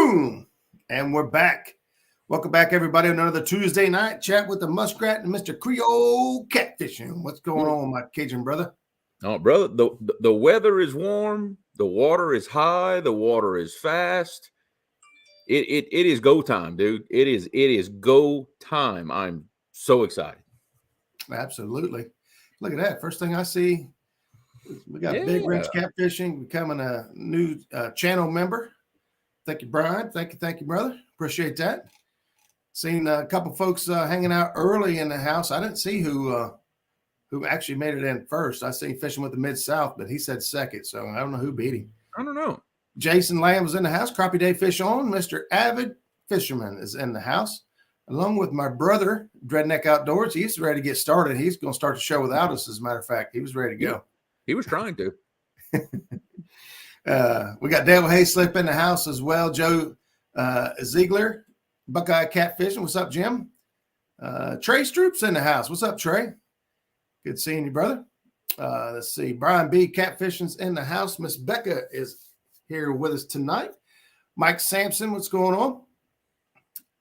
Boom! And we're back. Welcome back, everybody, on another Tuesday night chat with the Muskrat and Mr. Creole Catfishing. What's going on, my Cajun brother? Oh, brother, the weather is warm. The water is high. The water is fast. It is go time, dude. It is go time. I'm so excited. Absolutely. Look at that. First thing I see, we got Big Rich Catfishing becoming a new channel member. Thank you, Brian. Thank you, brother. Appreciate that. Seen a couple folks hanging out early in the house. I didn't see who actually made it in first. I seen Fishing with the Mid-South, but he said second, so I don't know who beat him. I don't know. Jason Lamb was in the house. Crappie Day Fish On. Mr. Avid Fisherman is in the house, along with my brother, Dreadneck Outdoors. He's ready to get started. He's going to start the show without us, as a matter of fact. He was ready to go. He was trying to. We got Dale Hayslip in the house as well. Joe Ziegler, Buckeye Catfishing. What's up, Jim? Trey Stroop's in the house. What's up, Trey? Good seeing you, brother. Let's see. Brian B. Catfishing's in the house. Miss Becca is here with us tonight. Mike Sampson, what's going on?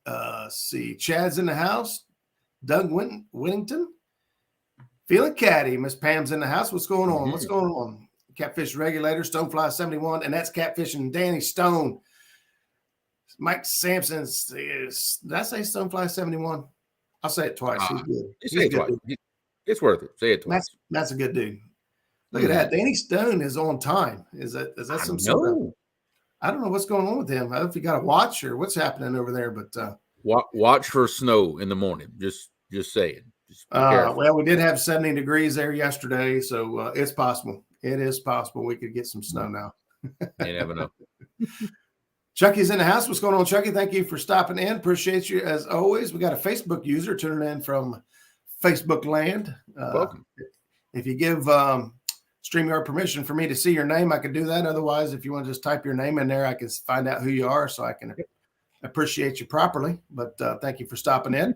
Let's see. Chad's in the house. Doug Whittington. Feeling catty. Miss Pam's in the house. What's going on? What's going on? Catfish Regulator, Stonefly 71, and that's Catfishing Danny Stone. Mike Sampson is, did I say Stonefly 71? I'll say it twice. He's good. Say it twice. It's worth it. Say it twice. That's a good dude. Look at that. Danny Stone is on time. Is that some sort of, I don't know what's going on with him. I don't know if you got a watch or what's happening over there, but watch for snow in the morning. Just saying. Well, we did have 70 degrees there yesterday, so it's possible. It is possible we could get some snow now. You never know. Chucky's in the house. What's going on, Chucky? Thank you for stopping in. Appreciate you as always. We got a Facebook user tuning in from Facebook land. Welcome. If you give StreamYard permission for me to see your name, I can do that. Otherwise, if you want to just type your name in there, I can find out who you are so I can appreciate you properly. But thank you for stopping in.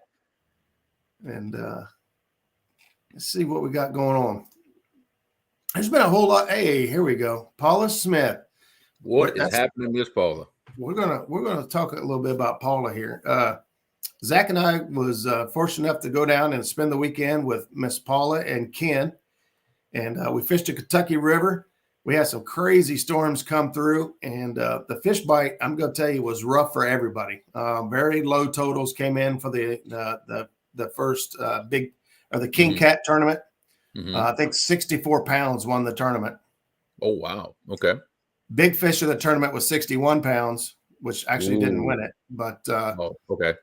And let's see what we got going on. There's been a whole lot. Hey, here we go. Paula Smith. What is happening, Miss Paula? We're gonna talk a little bit about Paula here. Zach and I was fortunate enough to go down and spend the weekend with Miss Paula and Ken, and we fished the Kentucky River. We had some crazy storms come through, and the fish bite, I'm going to tell you, was rough for everybody. Very low totals came in for the first the King Cat tournament. I think 64 pounds won the tournament. Oh, wow. Okay. Big fish of the tournament was 61 pounds, which actually didn't win it. But okay.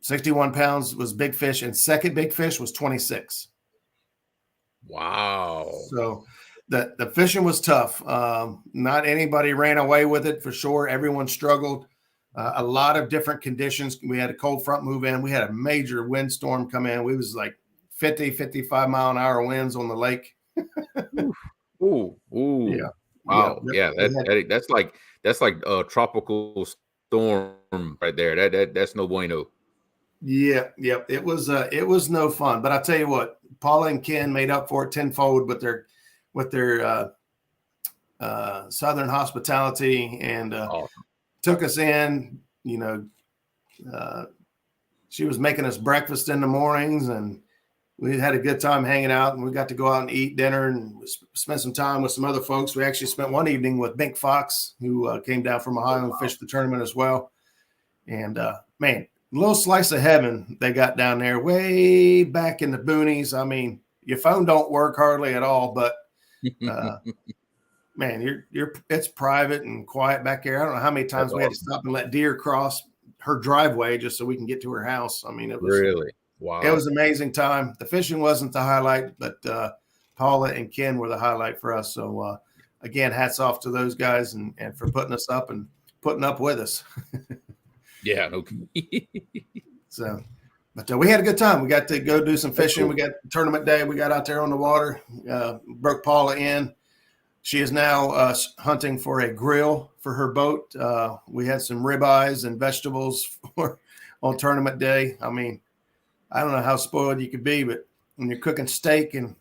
61 pounds was big fish, and second big fish was 26. Wow. So the fishing was tough. Not anybody ran away with it for sure. Everyone struggled. A lot of different conditions. We had a cold front move in. We had a major windstorm come in. We was like 50, 55 mile an hour winds on the lake. Ooh. Yeah. Wow. Yeah. That's like a tropical storm right there. That's no bueno. Yeah. It was no fun. But I tell you what, Paula and Ken made up for it tenfold with their Southern hospitality and Awesome. took us in. She was making us breakfast in the mornings, and we had a good time hanging out, and we got to go out and eat dinner and spend some time with some other folks. We actually spent one evening with Bink Fox, who came down from Ohio and fished the tournament as well. And man, a little slice of heaven they got down there way back in the boonies. I mean, your phone don't work hardly at all, but man, it's private and quiet back there. I don't know how many times we had to stop and let deer cross her driveway just so we can get to her house. I mean, it was really wow. It was an amazing time. The fishing wasn't the highlight, but Paula and Ken were the highlight for us. So again, hats off to those guys and for putting us up and putting up with us. Yeah. No. So, but we had a good time. We got to go do some fishing. Cool. We got tournament day. We got out there on the water, broke Paula in. She is now hunting for a grill for her boat. We had some ribeyes and vegetables on tournament day. I mean, I don't know how spoiled you could be, but when you're cooking steak and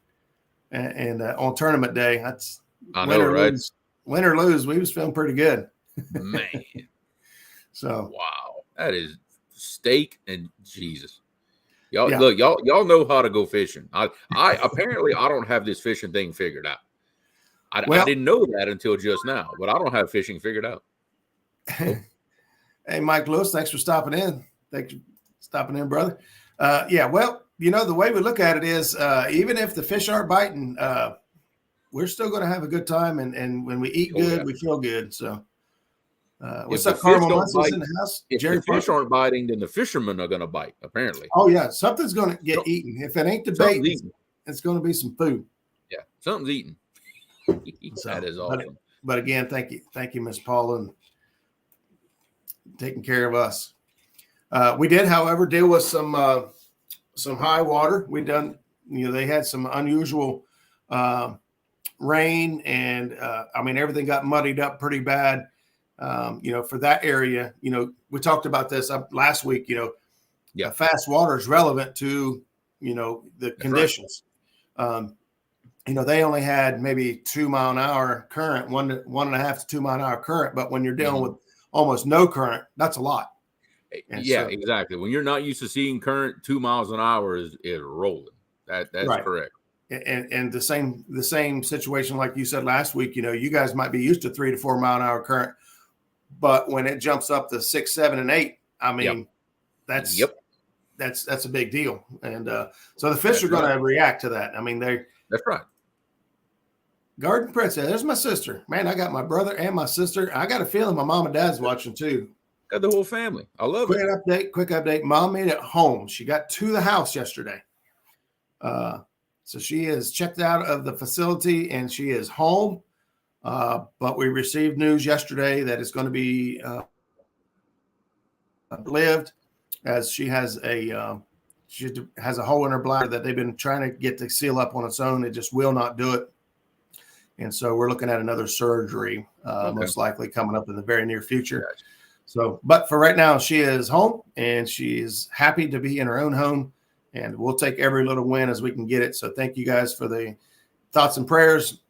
on tournament day, that's I know, right? Win or lose, we was feeling pretty good. Man, So wow, that is steak and Jesus. Y'all yeah. look, y'all know how to go fishing. I apparently I don't have this fishing thing figured out. I Well, didn't know that until just now, but I don't have fishing figured out. Nope. hey, Mike Lewis, thanks for stopping in. Thanks for stopping in, brother. Yeah, well, the way we look at it is even if the fish aren't biting, we're still going to have a good time. And when we eat Oh good, yeah. we feel good. So If what's the up, fish Carmel don't Munsey's bite, in the house? if the Jerry fish Parker. aren't biting, then the fishermen are gonna bite, apparently. Oh, yeah, something's going to get So- eaten. If it ain't the bait, Something's eating. it's going to be some food. Yeah, something's eating. So, That is awesome. But again, thank you, Miss Paula, and taking care of us. We did, however, deal with some high water. They had some unusual rain, and I mean everything got muddied up pretty bad. For that area, we talked about this last week. Yeah. Fast water is relevant to the That's conditions. Right. They only had maybe 2 mile an hour current, 1.5 to 2 mile an hour current. But when you're dealing with almost no current, that's a lot. And yeah, exactly. When you're not used to seeing current 2 miles an hour is rolling. That's right. Correct. And the same situation like you said last week. You guys might be used to 3 to 4 mile an hour current, but when it jumps up to 6, 7, and 8, I mean, that's a big deal. And so the fish are going to react to that. I mean, that's right. Garden Princess, there's my sister. Man, I got my brother and my sister. I got a feeling my mom and dad's watching too. Got the whole family. I love it. Quick update. Mom made it home. She got to the house yesterday. So she is checked out of the facility and she is home. But we received news yesterday that it's going to be lived, as she has a hole in her bladder that they've been trying to get to seal up on its own. It just will not do it. And so we're looking at another surgery, most likely coming up in the very near future. Gotcha. So, but for right now, she is home and she is happy to be in her own home, and we'll take every little win as we can get it. So thank you guys for the thoughts and prayers.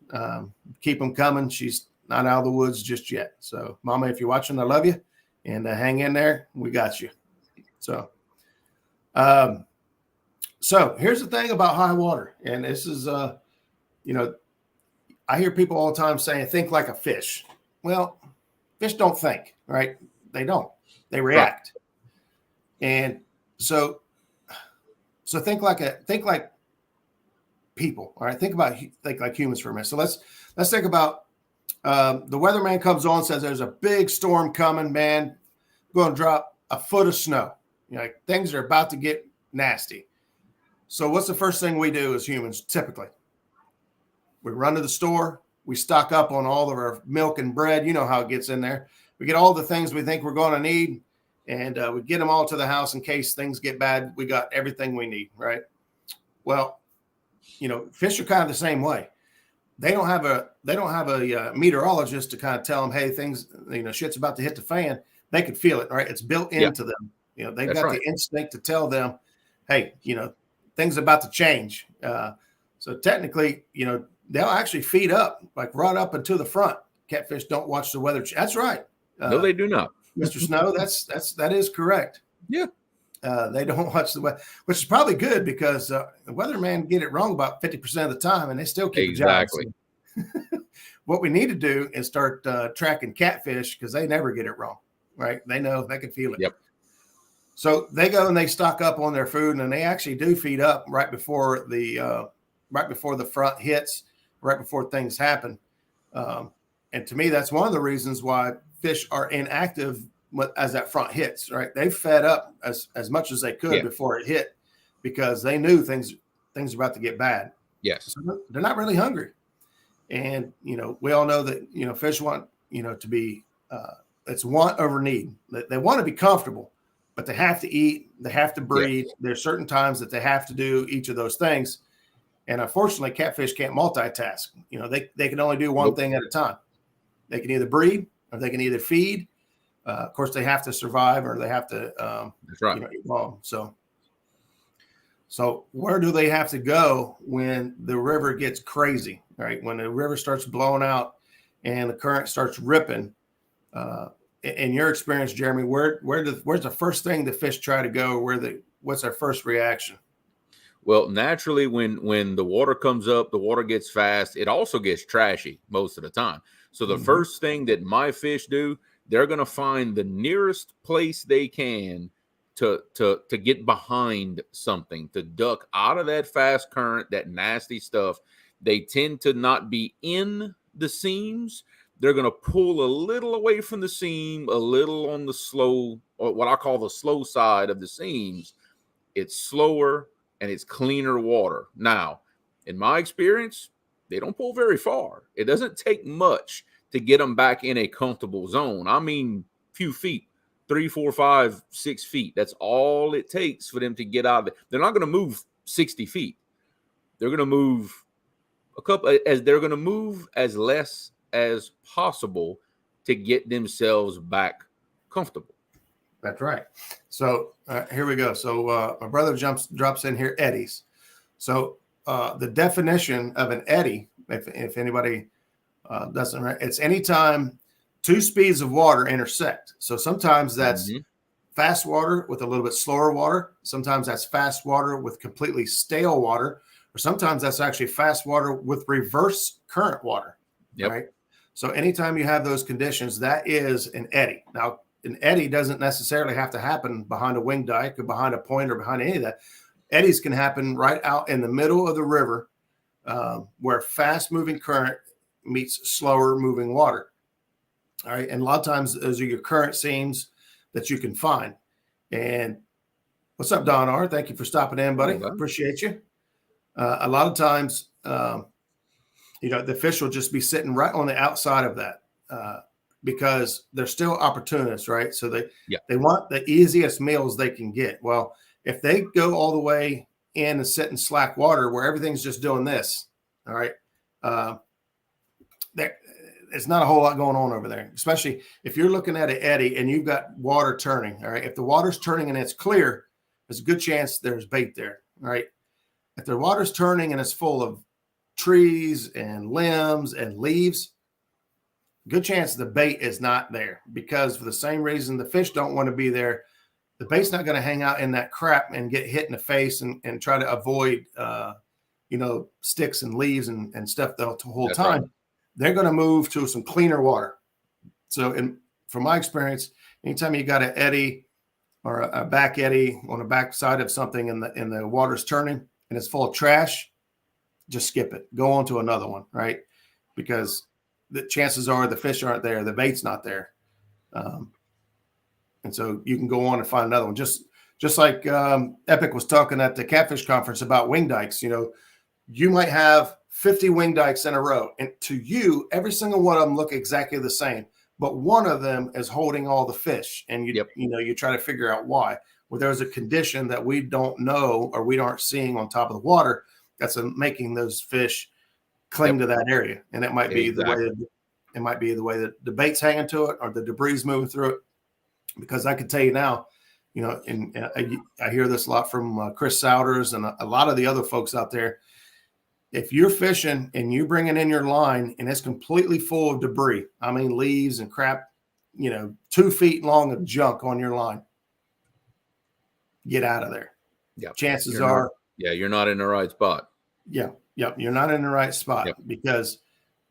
Keep them coming. She's not out of the woods just yet. So Mama, if you're watching, I love you, and hang in there. We got you. So, so here's the thing about high water. And this is, I hear people all the time saying, think like a fish. Well, fish don't think, right? They don't. They react. Right. And so think like people. All right. Think like humans for a minute. So let's think about the weatherman comes on, says there's a big storm coming, man. Going to drop a foot of snow. Things are about to get nasty. So what's the first thing we do as humans typically? We run to the store. We stock up on all of our milk and bread. You know how it gets in there. We get all the things we think we're going to need, and we get them all to the house in case things get bad. We got everything we need, right? Well, fish are kind of the same way. They don't have a meteorologist to kind of tell them, hey, things, shit's about to hit the fan. They could feel it, right? It's built into them. They've got the instinct to tell them, hey, things about to change. So technically, they'll actually feed up, like right up and to the front. Catfish don't watch the weather. That's right. No, they do not. Mr. Snow, that is correct. Yeah. They don't watch the weather, which is probably good because the weatherman get it wrong about 50% of the time, and they still keep exactly. the job. So what we need to do is start tracking catfish because they never get it wrong, right? They know, they can feel it. Yep. So they go and they stock up on their food, and they actually do feed up right before the front hits, right before things happen. And to me, that's one of the reasons why fish are inactive as that front hits, right? They fed up as much as they could before it hit because they knew things are about to get bad. Yes. So they're not really hungry. And, we all know that, fish want, to be, it's want over need. They want to be comfortable, but they have to eat, they have to breathe. Yes. There's certain times that they have to do each of those things. And unfortunately, catfish can't multitask. They can only do one thing at a time. They can either breed or they can either feed. Of course, they have to survive or they have to that's right. Evolve. So where do they have to go when the river gets crazy, right? When the river starts blowing out and the current starts ripping, In your experience, Jeremy, where's the first thing the fish try to go? What's their first reaction? Well, naturally, when the water comes up, the water gets fast. It also gets trashy most of the time. So the first thing that my fish do, they're going to find the nearest place they can to get behind something, to duck out of that fast current, that nasty stuff. They tend to not be in the seams. They're going to pull a little away from the seam, a little on the slow, or what I call the slow side of the seams. It's slower and it's cleaner water. Now, in my experience, they don't pull very far. It doesn't take much to get them back in a comfortable zone. I mean, few feet, 3, 4, 5, 6 feet. That's all it takes for them to get out of it. They're not going to move 60 feet. They're going to move they're going to move as less as possible to get themselves back comfortable. That's right. So here we go. So my brother drops in here, eddies. So the definition of an eddy, if anybody doesn't, it's anytime two speeds of water intersect. So sometimes that's fast water with a little bit slower water. Sometimes that's fast water with completely stale water, or sometimes that's actually fast water with reverse current water. Yep. Right. So anytime you have those conditions, that is an eddy. Now, an eddy doesn't necessarily have to happen behind a wing dike or behind a point or behind any of that. Eddies can happen right out in the middle of the river where fast moving current meets slower moving water. All right. And a lot of times those are your current seams that you can find. And what's up, Don R? Thank you for stopping in, buddy. Appreciate you. A lot of times, the fish will just be sitting right on the outside of that. Because they're still opportunists, right? So they want the easiest meals they can get. Well, if they go all the way in and sit in slack water where everything's just doing this, all right, there's not a whole lot going on over there, especially if you're looking at an eddy and you've got water turning, all right? If the water's turning and it's clear, there's a good chance there's bait there, all right? If the water's turning and it's full of trees and limbs and leaves, good chance the bait is not there, because for the same reason the fish don't want to be there, the bait's not going to hang out in that crap and get hit in the face and try to avoid, sticks and leaves and stuff the whole time. Right. They're going to move to some cleaner water. So from my experience, anytime you got an eddy or a back eddy on the back side of something and the water's turning and it's full of trash, just skip it. Go on to another one, right? Because the chances are the fish aren't there, the bait's not there, and so you can go on and find another one. Just like Epic was talking at the Catfish Conference about wing dikes. You might have 50 wing dikes in a row, and to you, every single one of them look exactly the same, but one of them is holding all the fish, and you try to figure out why. Well, there's a condition that we don't know or we aren't seeing on top of the water that's making those fish cling to that area, and it might be the way that the bait's hanging to it or the debris moving through it. Because I can tell you now, and I hear this a lot from Chris Souders and a lot of the other folks out there. If you're fishing and you bring it in your line and it's completely full of debris, I mean leaves and crap, 2 feet long of junk on your line, get out of there. Yeah, chances are, you're not in the right spot. Yeah. Yep, you're not in the right spot because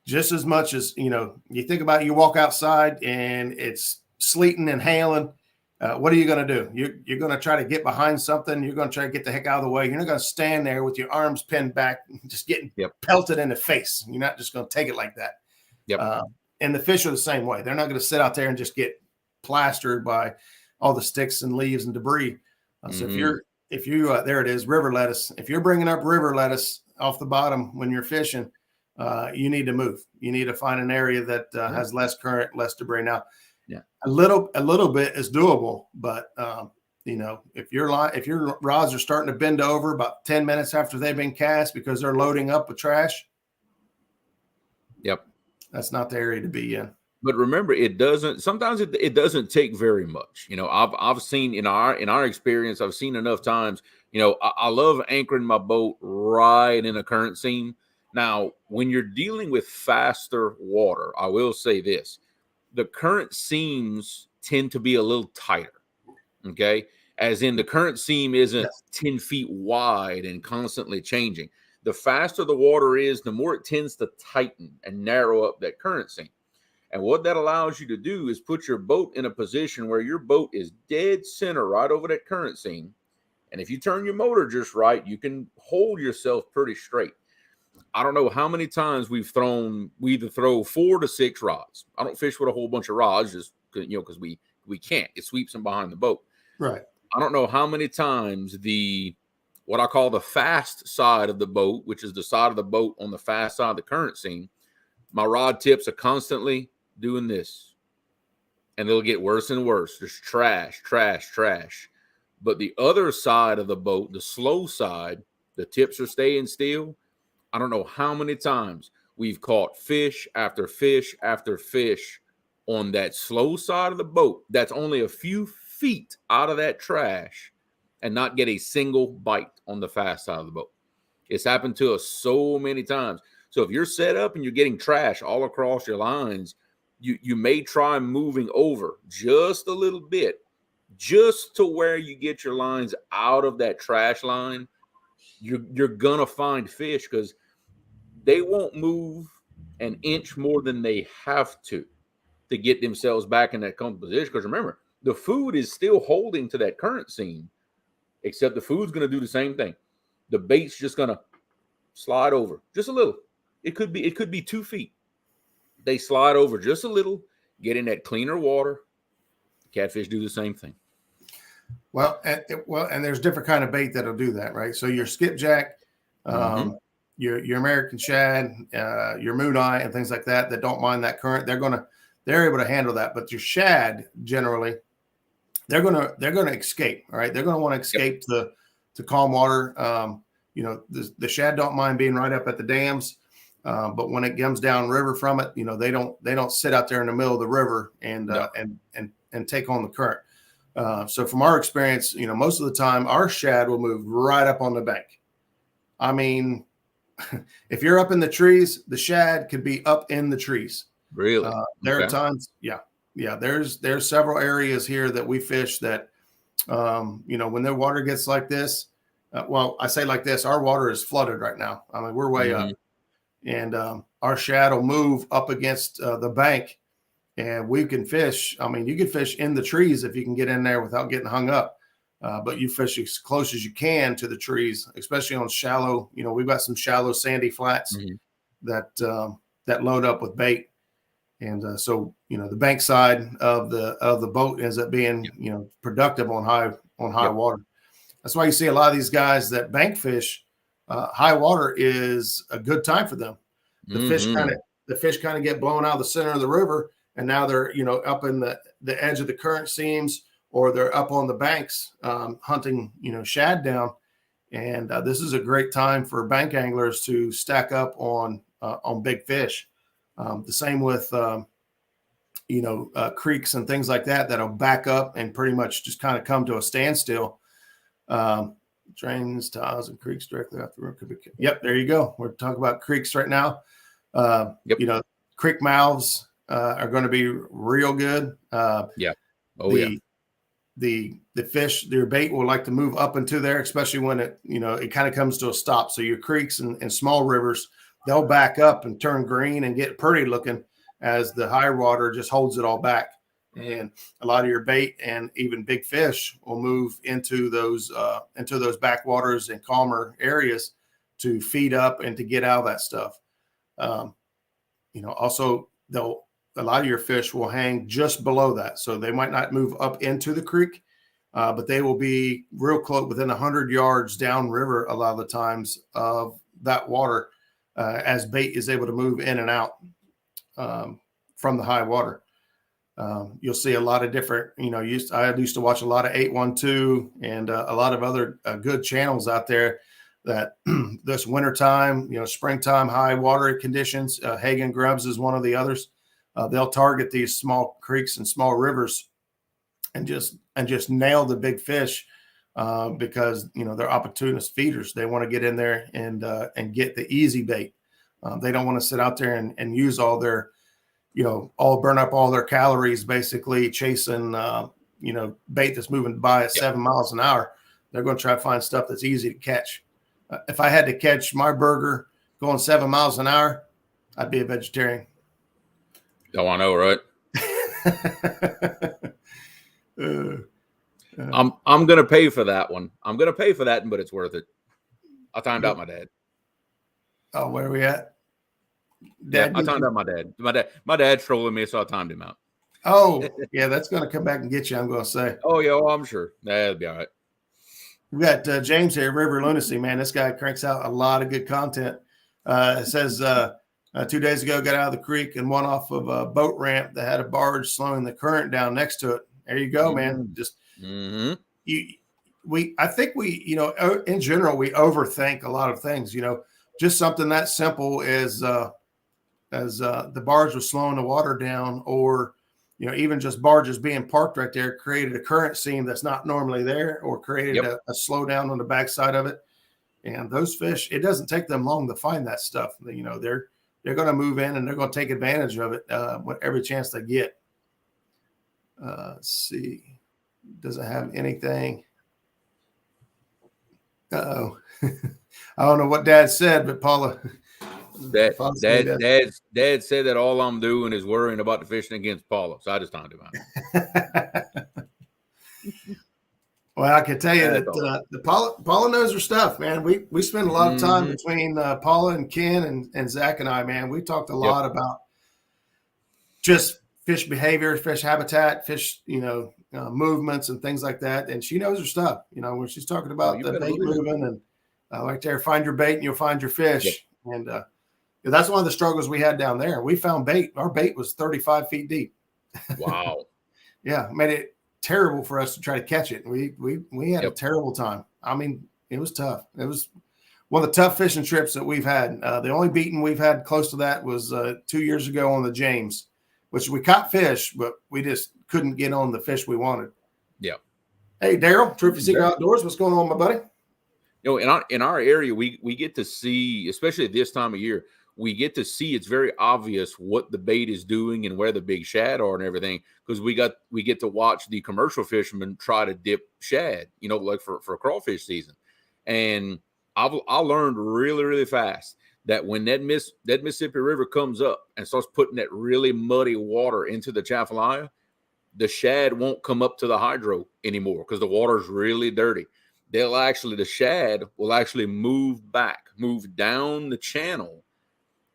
just as much as, you think about it, you walk outside and it's sleeting and hailing, what are you going to do? You're going to try to get behind something. You're going to try to get the heck out of the way. You're not going to stand there with your arms pinned back, just getting pelted in the face. You're not just going to take it like that. Yep. And the fish are the same way. They're not going to sit out there and just get plastered by all the sticks and leaves and debris. So if you there it is, river lettuce. If you're bringing up river lettuce off the bottom when you're fishing, you need to move. You need to find an area that has less current, less debris. Now, a little bit is doable, but if your rods are starting to bend over about 10 minutes after they've been cast because they're loading up with trash, that's not the area to be in. But remember, it doesn't take very much. I've seen in our experience, I've seen enough times. I love anchoring my boat right in a current seam. Now, when you're dealing with faster water, I will say this: the current seams tend to be a little tighter. Okay. As in the current seam isn't 10 feet wide and constantly changing. The faster the water is, the more it tends to tighten and narrow up that current seam. And what that allows you to do is put your boat in a position where your boat is dead center right over that current seam. And if you turn your motor just right, you can hold yourself pretty straight. I don't know how many times we either throw 4 to 6 rods. I don't fish with a whole bunch of rods just because we can't. It sweeps them behind the boat. Right. I don't know how many times what I call the fast side of the boat, which is the side of the boat on the fast side of the current seam, my rod tips are constantly doing this. And it'll get worse and worse. There's trash. But the other side of the boat, the slow side, the tips are staying still. I don't know how many times we've caught fish after fish after fish on that slow side of the boat that's only a few feet out of that trash and not get a single bite on the fast side of the boat. It's happened to us so many times. So if you're set up and you're getting trash all across your lines, you may try moving over just a little bit, just to where you get your lines out of that trash line. You're gonna find fish because they won't move an inch more than they have to get themselves back in that comfortable position. Because remember, the food is still holding to that current seam, except the food's going to do the same thing. The bait's just going to slide over just a little. It could be 2 feet. They slide over just a little, get in that cleaner water. Catfish do the same thing. Well, and there's different kind of bait that'll do that, right? So your skipjack, your American shad, your moon eye, and things like that don't mind that current. They're able to handle that. But your shad, generally, they're gonna escape. All right, they're gonna want to escape to calm water. The shad don't mind being right up at the dams, but when it comes down river from it, they don't sit out there in the middle of the river and take on the current. So from our experience, most of the time our shad will move right up on the bank. I mean, if you're up in the trees, the shad could be up in the trees. Really? There are times, there's several areas here that we fish that, when their water gets like this, I say like this, our water is flooded right now. I mean, we're way up, and our shad will move up against the bank, and we can fish. I mean, you can fish in the trees if you can get in there without getting hung up. But you fish as close as you can to the trees, especially on shallow. We've got some shallow sandy flats that load up with bait, and so the bank side of the boat ends up being productive on high water. That's why you see a lot of these guys that bank fish. High water is a good time for them. The fish kind of get blown out of the center of the river, and now they're up in the edge of the current seams, or they're up on the banks hunting shad down. And this is a great time for bank anglers to stack up on big fish. The same with creeks and things like that that'll back up and pretty much just kind of come to a standstill. Drains, tiles, and creeks directly off the river could be. Yep, there you go. We're talking about creeks right now. Creek mouths are going to be real good. The fish, their bait will like to move up into there, especially when it kind of comes to a stop. So your creeks and small rivers, they'll back up and turn green and get pretty looking as the high water just holds it all back. And a lot of your bait and even big fish will move into those backwaters and calmer areas to feed up and to get out of that stuff. Also a lot of your fish will hang just below that. So they might not move up into the creek, but they will be real close, within 100 yards downriver a lot of the times of that water, as bait is able to move in and out from the high water. You'll see a lot of different, I used to watch a lot of 812 and a lot of other good channels out there that this wintertime, springtime, high water conditions, Hagen Grubbs is one of the others. They'll target these small creeks and small rivers and just nail the big fish because, they're opportunist feeders. They want to get in there and get the easy bait. They don't want to sit out there and use all their all burn up all their calories basically chasing, bait that's moving by at 7 miles an hour. They're going to try to find stuff that's easy to catch. If I had to catch my burger going 7 miles an hour, I'd be a vegetarian. Oh, I know, right? I'm gonna pay for that one. I'm gonna pay for that, but it's worth it. I timed out my dad. Oh, where are we at? Dad, yeah, I timed out my dad. My dad's trolling me, so I timed him out. Oh, yeah, that's gonna come back and get you. I'm gonna say. Oh yeah, I'm sure that'll be all right. We got James here, River Lunacy, man. This guy cranks out a lot of good content. It says 2 days ago, got out of the creek and went off of a boat ramp that had a barge slowing the current down next to it. There you go, man. Just I think we, in general, we overthink a lot of things. Just something that simple as the barge was slowing the water down, or even just barges being parked right there created a current seam that's not normally there, or created a slowdown on the backside of it. And those fish, it doesn't take them long to find that stuff. They're going to move in and they're going to take advantage of it every chance they get. Let's see. Does it have anything? Uh-oh. I don't know what Dad said, but Paula. Dad said that all I'm doing is worrying about the fishing against Paula. So I just timed him out. Well, I can tell you that Paula knows her stuff, man. We spend a lot of time between Paula and Ken and Zach and I, man. We talked a lot about just fish behavior, fish habitat, fish, movements and things like that. And she knows her stuff, when she's talking about the bait moving and right there, find your bait and you'll find your fish. And that's one of the struggles we had down there. We found bait. Our bait was 35 feet deep. Wow. Yeah. Made it terrible for us to try to catch it. We had a terrible time. I mean, it was tough. It was one of the tough fishing trips that we've had. The only beating we've had close to that was 2 years ago on the James, which we caught fish, but we just couldn't get on the fish we wanted. Yeah. Hey, Daryl, Trophy Seeker Outdoors. What's going on, my buddy? In our area, we get to see, especially at this time of year, we get to see it's very obvious what the bait is doing and where the big shad are and everything, because we get to watch the commercial fishermen try to dip shad, like for crawfish season. And I learned really, really fast that when that Mississippi River comes up and starts putting that really muddy water into the Chafalaya, the shad won't come up to the hydro anymore because the water is really dirty. The shad will actually move down the channel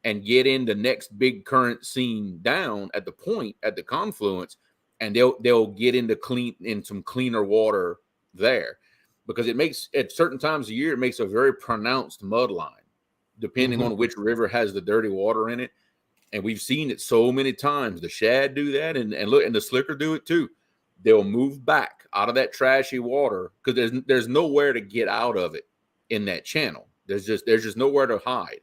and get in the next big current seam down at the point, at the confluence, and they'll get in some cleaner water there, because it makes, at certain times of year, it makes a very pronounced mud line, depending on which river has the dirty water in it. And we've seen it so many times. The shad do that, and the slicker do it too. They'll move back out of that trashy water because there's nowhere to get out of it in that channel. There's just nowhere to hide.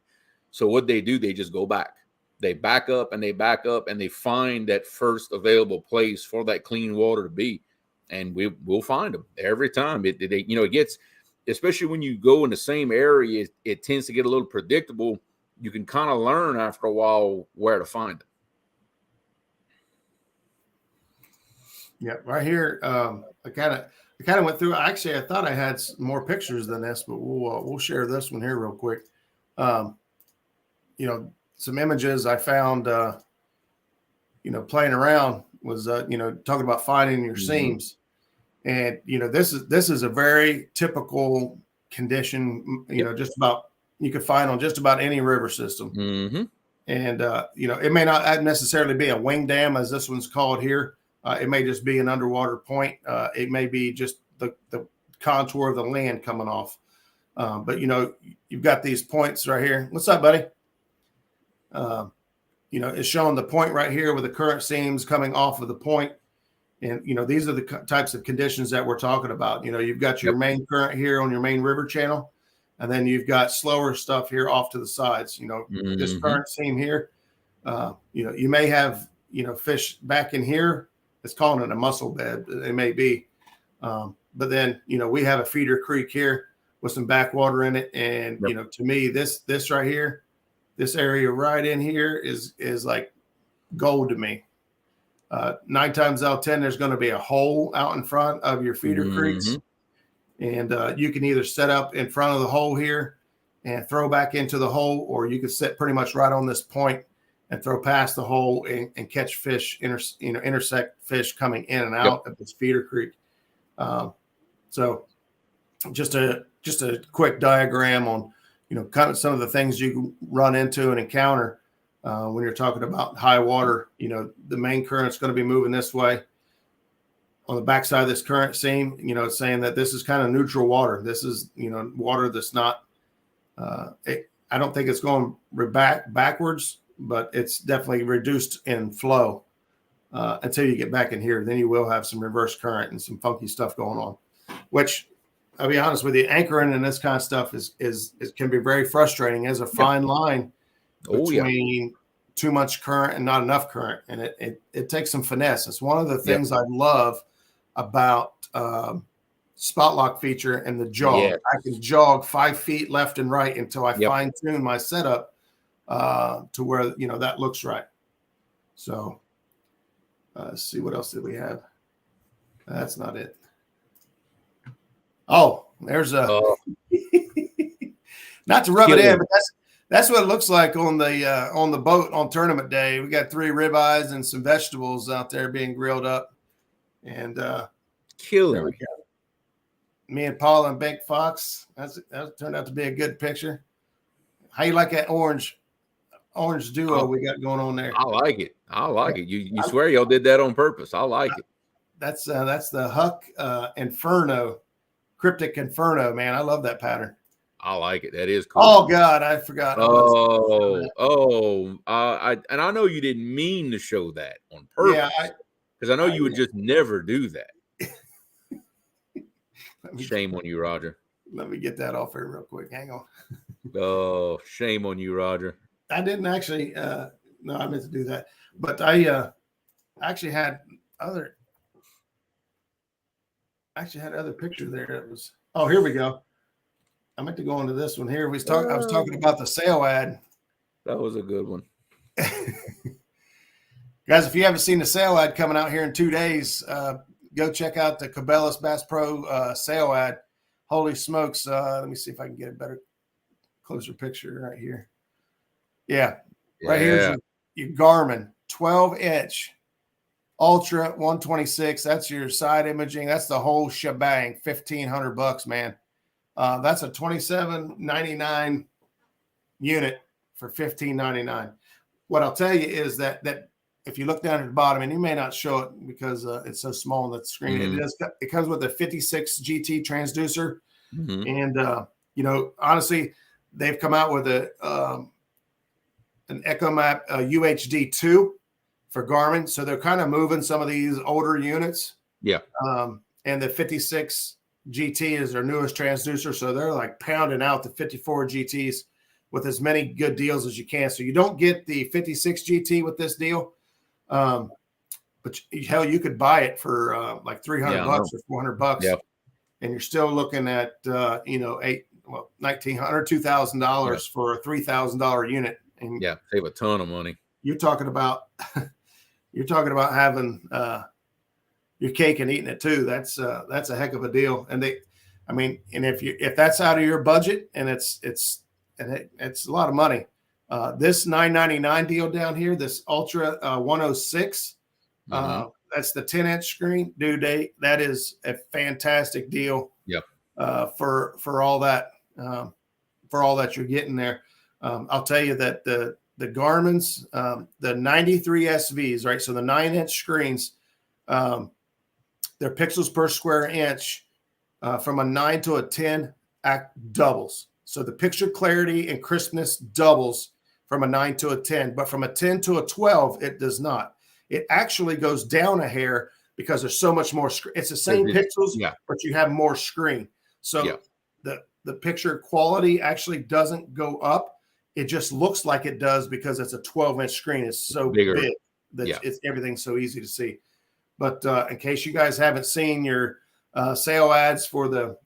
So what they do, they just go back. They back up and they find that first available place for that clean water to be, and we'll find them every time. It gets, especially when you go in the same area, it tends to get a little predictable. You can kind of learn after a while where to find them. Yeah, right here. I kind of went through. Actually, I thought I had more pictures than this, but we'll share this one here real quick. Some images I found. Playing around was talking about finding your seams, and this is a very typical condition. Just about you could find on just about any river system. And it may not necessarily be a wing dam as this one's called here. It may just be an underwater point. It may be just the contour of the land coming off. But you've got these points right here. What's up, buddy? It's showing the point right here with the current seams coming off of the point. And, these are the types of conditions that we're talking about. You've got your main current here on your main river channel, and then you've got slower stuff here off to the sides. This current seam here, you may have, fish back in here. It's calling it a mussel bed. It may be. But then, we have a feeder creek here with some backwater in it. And, to me, this right here, this area right in here is like gold to me. 9 times out of 10, there's going to be a hole out in front of your feeder creeks. And you can either set up in front of the hole here and throw back into the hole, or you could sit pretty much right on this point and throw past the hole and catch fish, intersect fish coming in and out of this feeder creek. So just a quick diagram on, kind of some of the things you run into and encounter when you're talking about high water. The main current's going to be moving this way. On the backside of this current seam, it's saying that this is kind of neutral water. This is, water that's not, I don't think it's going backwards, but it's definitely reduced in flow until you get back in here. Then you will have some reverse current and some funky stuff going on, which I'll be honest with you, anchoring and this kind of stuff it can be very frustrating. As a fine line between too much current and not enough current. And it takes some finesse. It's one of the things I love about spot lock feature and the jog. I can jog 5 feet left and right until I fine tune my setup to where, that looks right. So let's see, what else did we have? That's not it. Oh, there's a not to rub it in, but that's what it looks like on the boat on tournament day. We got 3 ribeyes and some vegetables out there being grilled up, and killing. Me and Paula and Big Fox. That turned out to be a good picture. How you like that orange duo we got going on there? I like it. You swear y'all did that on purpose. I like it. That's the Huck Inferno, Cryptic Inferno, man. I love that pattern. I like it. That is cool. Oh God, I forgot. And I know you didn't mean to show that on purpose. Yeah, because I know you would just never do that. Shame on you, Roger. Let me get that off here real quick. Hang on. Oh, shame on you, Roger. I didn't actually. No, I meant to do that, but I actually had other. Other picture there. It was. Oh, here we go. I meant to go into this one here. I was talking about the sale ad. That was a good one. Guys, if you haven't seen the sale ad coming out here in 2 days, go check out the Cabela's Bass Pro sale ad. Holy smokes. Let me see if I can get a better, closer picture right here. Yeah. Right here's your Garmin 12-inch Ultra 126. That's your side imaging. That's the whole shebang. $1,500, man. That's a $27.99 unit for $15.99. What I'll tell you is that if you look down at the bottom, and you may not show it because it's so small on the screen, it comes with a 56 GT transducer, and honestly, they've come out with an EchoMap UHD 2 for Garmin, so they're kind of moving some of these older units. Yeah, and the 56 GT is their newest transducer, so they're like pounding out the 54 GTs with as many good deals as you can. So you don't get the 56 GT with this deal, but hell, you could buy it for like $300 or $400, and you're still looking at $1,900, $2,000 for a $3,000 unit. And save a ton of money. You're talking about having your cake and eating it too. That's a heck of a deal. And if that's out of your budget, and it's a lot of money. This $999 deal down here, this Ultra 106, that's the 10-inch screen, dude. That is a fantastic deal. Yep. For all that you're getting there. I'll tell you that the Garmin's, the 93 SVs, right? So the 9-inch screens, their pixels per square inch from a 9 to a 10 doubles. So the picture clarity and crispness doubles from a 9 to a 10, but from a 10 to a 12, it does not. It actually goes down a hair because there's so much more. It's the same pixels, but you have more screen. So the picture quality actually doesn't go up. It just looks like it does because it's a 12-inch screen. It's so big that it's everything's so easy to see. But in case you guys haven't seen your sale ads for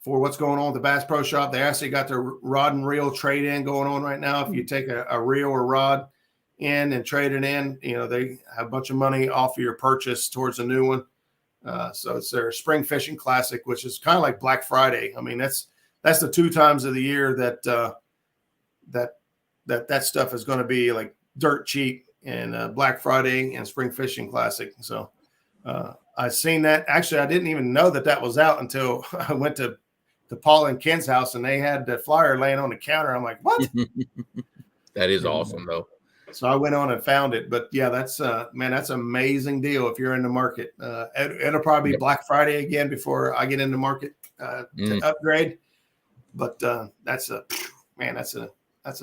what's going on with the Bass Pro Shop, they actually got their rod and reel trade-in going on right now. If you take a reel or rod in and trade it in, they have a bunch of money off of your purchase towards a new one. So it's their spring fishing classic, which is kind of like Black Friday. I mean, that's the 2 times of the year that stuff is going to be like dirt cheap, and Black Friday and spring fishing classic. So I seen that. Actually, I didn't even know that was out until I went to Paul and Ken's house, and they had the flyer laying on the counter. I'm like, what? That is awesome, though. So I went on and found it. But yeah, that's man, that's an amazing deal if you're in the market. It'll probably be Black Friday again before I get in the market to upgrade. But that's a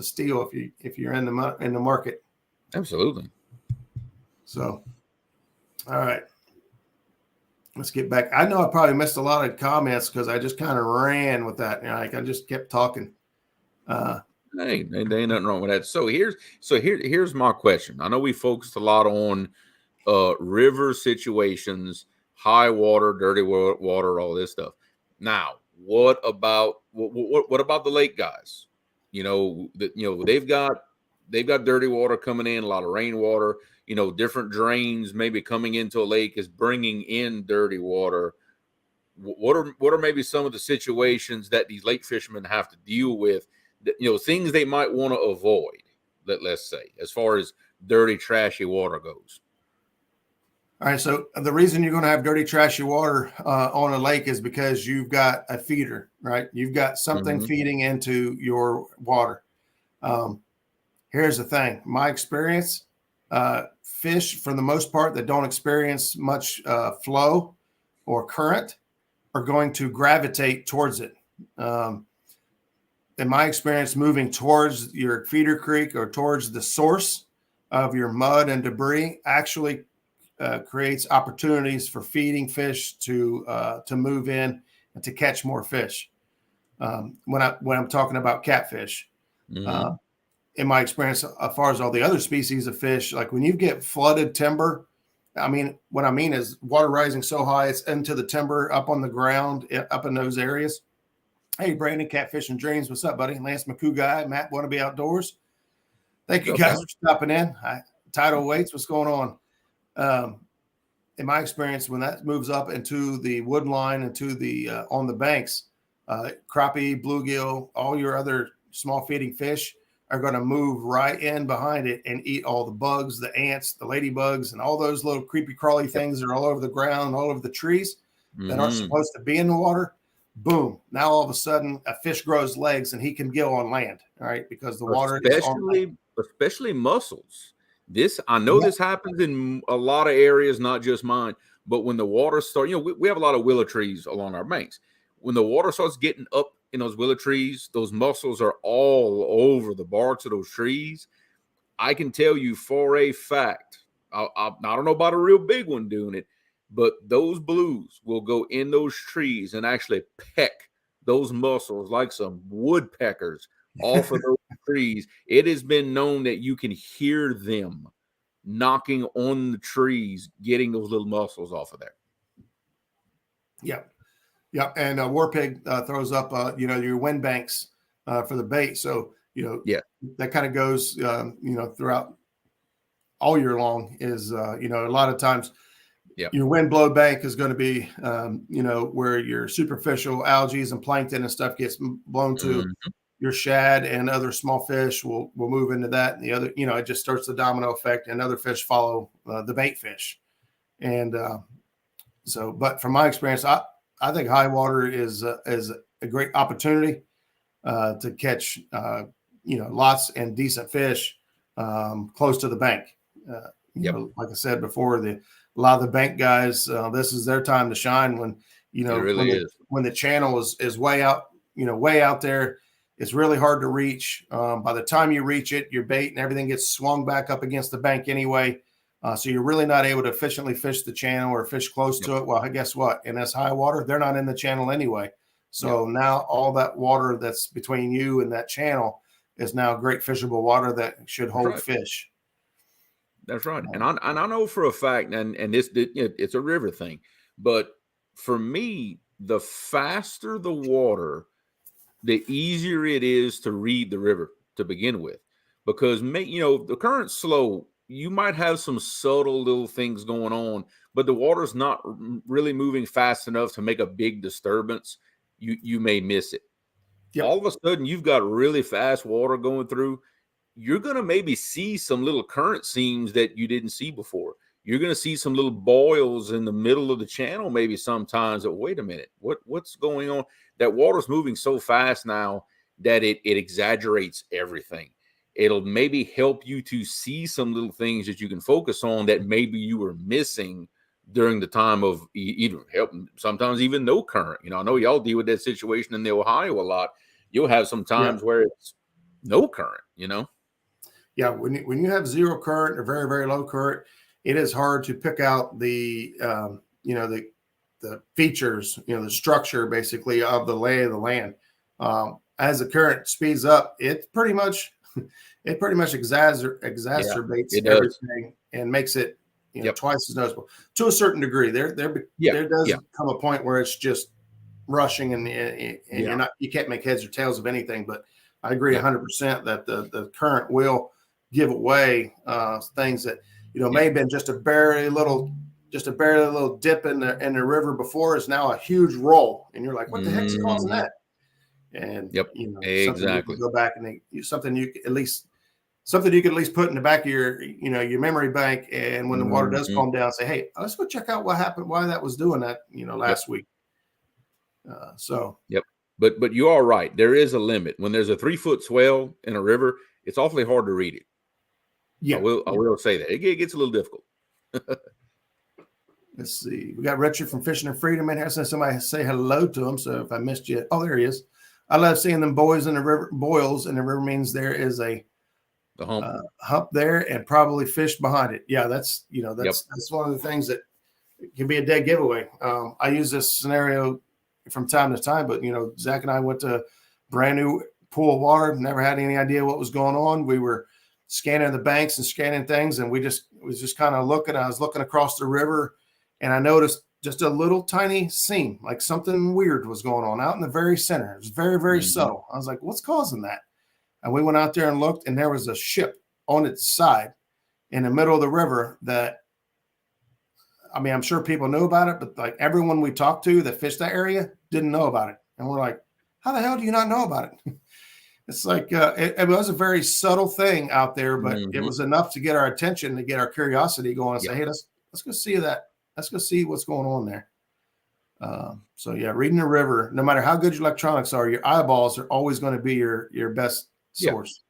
steal if you're in the market. Absolutely. So, all right. Let's get back. I know I probably missed a lot of comments because I just kind of ran with that. I just kept talking. Hey, there ain't nothing wrong with that. So here's my question. I know we focused a lot on river situations, high water, dirty water, all this stuff. Now, what about the lake guys? They've got dirty water coming in, a lot of rainwater. Different drains maybe coming into a lake is bringing in dirty water. What are maybe some of the situations that these lake fishermen have to deal with? Things they might want to avoid. Let's say, as far as dirty, trashy water goes. All right. So the reason you're going to have dirty, trashy water on a lake is because you've got a feeder, right? You've got something feeding into your water. Here's the thing. My experience, fish, for the most part, that don't experience much flow or current are going to gravitate towards it. In my experience, moving towards your feeder creek or towards the source of your mud and debris actually creates opportunities for feeding fish to move in and to catch more fish. When I'm talking about catfish, in my experience, as far as all the other species of fish, like when you get flooded timber, what I mean is water rising so high it's into the timber, up on the ground, up in those areas. Hey, Brandon, Catfish and Dreams. What's up, buddy? Lance McCoo guy. Matt, want to be outdoors? Thank you guys for stopping in. Tidal Waits, what's going on? In my experience, when that moves up into the wood line, into the on the banks, crappie, bluegill, all your other small feeding fish are going to move right in behind it and eat all the bugs, the ants, the ladybugs, and all those little creepy crawly things that are all over the ground, all over the trees that aren't supposed to be in the water. Boom. Now all of a sudden a fish grows legs and he can go on land. All right. Because the water is on land. Especially mussels. I know this happens in a lot of areas, not just mine, but when the water starts, we have a lot of willow trees along our banks. When the water starts getting up in those willow trees, those mussels are all over the barks of those trees. I can tell you for a fact, I don't know about a real big one doing it, but those blues will go in those trees and actually peck those mussels like some woodpeckers off of those trees. It has been known that you can hear them knocking on the trees, getting those little mussels off of there. Yeah. Yeah. And War Pig throws up, your wind banks for the bait. So, that kind of goes, throughout all year long is, a lot of times, your wind blow bank is going to be, where your superficial algae and plankton and stuff gets blown to. Your shad and other small fish will move into that, and the other, it just starts the domino effect, and other fish follow the bait fish. And but from my experience, I think high water is a great opportunity to catch, lots and decent fish close to the bank. Like I said before, a lot of the bank guys, this is their time to shine when, when the channel is way out, way out there. It's really hard to reach. By the time you reach it, your bait and everything gets swung back up against the bank anyway. So you're really not able to efficiently fish the channel or fish close to it. Well, guess what? In this high water, they're not in the channel anyway. So now all that water that's between you and that channel is now great fishable water that should hold fish. That's right. And I know for a fact, and this, it's a river thing, but for me, the faster the water, the easier it is to read the river to begin with. because the current's slow. You might have some subtle little things going on, but the water's not really moving fast enough to make a big disturbance. You may miss it. Yep. All of a sudden, you've got really fast water going through. You're going to maybe see some little current seams that you didn't see before. You're going to see some little boils in the middle of the channel maybe sometimes. Wait a minute, what's going on? That water's moving so fast now that it exaggerates everything. It'll maybe help you to see some little things that you can focus on that maybe you were missing during the time of even help, sometimes even no current. I know y'all deal with that situation in the Ohio a lot. You'll have some times where it's no current, Yeah, when you have zero current or very, very low current, it is hard to pick out the the features, the structure basically of the lay of the land. As the current speeds up, it pretty much exacerbates everything and makes it twice as noticeable to a certain degree. There does come a point where it's just rushing and you can't make heads or tails of anything. But I agree 100% that the current will give away things that may have been just a barely little dip in the river before is now a huge roll, and you're like, what the heck's causing that? And exactly. You can go back and something you can at least put in the back of your your memory bank, and when the water does calm down, say, hey, let's go check out what happened, why that was doing that last week. But you are right. There is a limit. When there's a 3-foot swell in a river, it's awfully hard to read it. I will say that it gets a little difficult. Let's see. We got Richard from Fishing and Freedom in here. So somebody say hello to him. So if I missed you, oh, there he is. I love seeing them boils in the river. Means there is a hump there and probably fish behind it. Yeah, that's that's one of the things that can be a dead giveaway. I use this scenario from time to time, but Zach and I went to a brand new pool of water, never had any idea what was going on. We were scanning the banks and scanning things, and was just kind of looking. I was looking across the river, and I noticed just a little tiny seam, like something weird was going on out in the very center. It was very, very subtle. I was like, what's causing that? And we went out there and looked, and there was a ship on its side in the middle of the river that, I'm sure people knew about it, but like everyone we talked to that fished that area didn't know about it. And we're like, how the hell do you not know about it? It's like, it was a very subtle thing out there, but it was enough to get our attention, to get our curiosity going and say, hey, let's go see that. Let's go see what's going on there. Reading the river, no matter how good your electronics are, your eyeballs are always going to be your best source.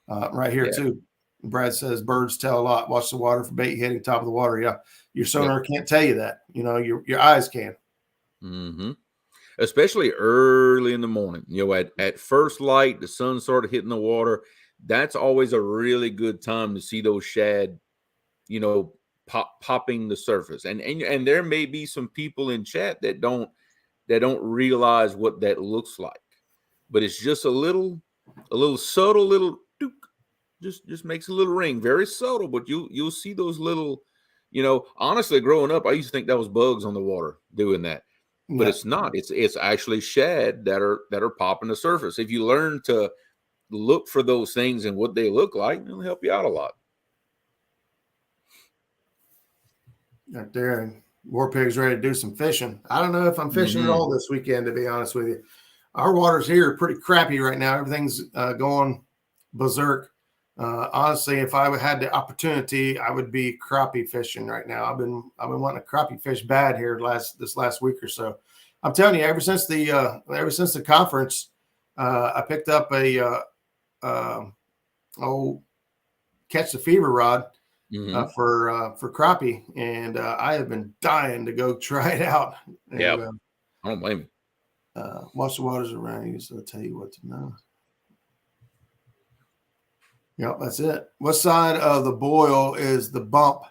Right here too. Brad says birds tell a lot. Watch the water for bait hitting top of the water. Yeah. Your sonar can't tell you that. Your eyes can. Especially early in the morning. At first light, the sun started hitting the water. That's always a really good time to see those shad, popping the surface. And there may be some people in chat that don't realize what that looks like. But it's just a little subtle little dook, just makes a little ring, very subtle, but you'll see those little, honestly, growing up, I used to think that was bugs on the water doing that. But it's not. It's actually shad that are popping the surface. If you learn to look for those things and what they look like, it'll help you out a lot. Right there, and War Pig's ready to do some fishing. I don't know if I'm fishing at all this weekend, to be honest with you. Our waters here are pretty crappy right now. Everything's going berserk. Honestly, if I had the opportunity, I would be crappie fishing right now. I've been wanting to crappie fish bad here this last week or so. I'm telling you, ever since the conference, I picked up a catch the fever rod for crappie, and I have been dying to go try it out. And, I don't blame you. Watch the waters around you, so I'll tell you what to know. Yep, that's it. What side of the boil is the bump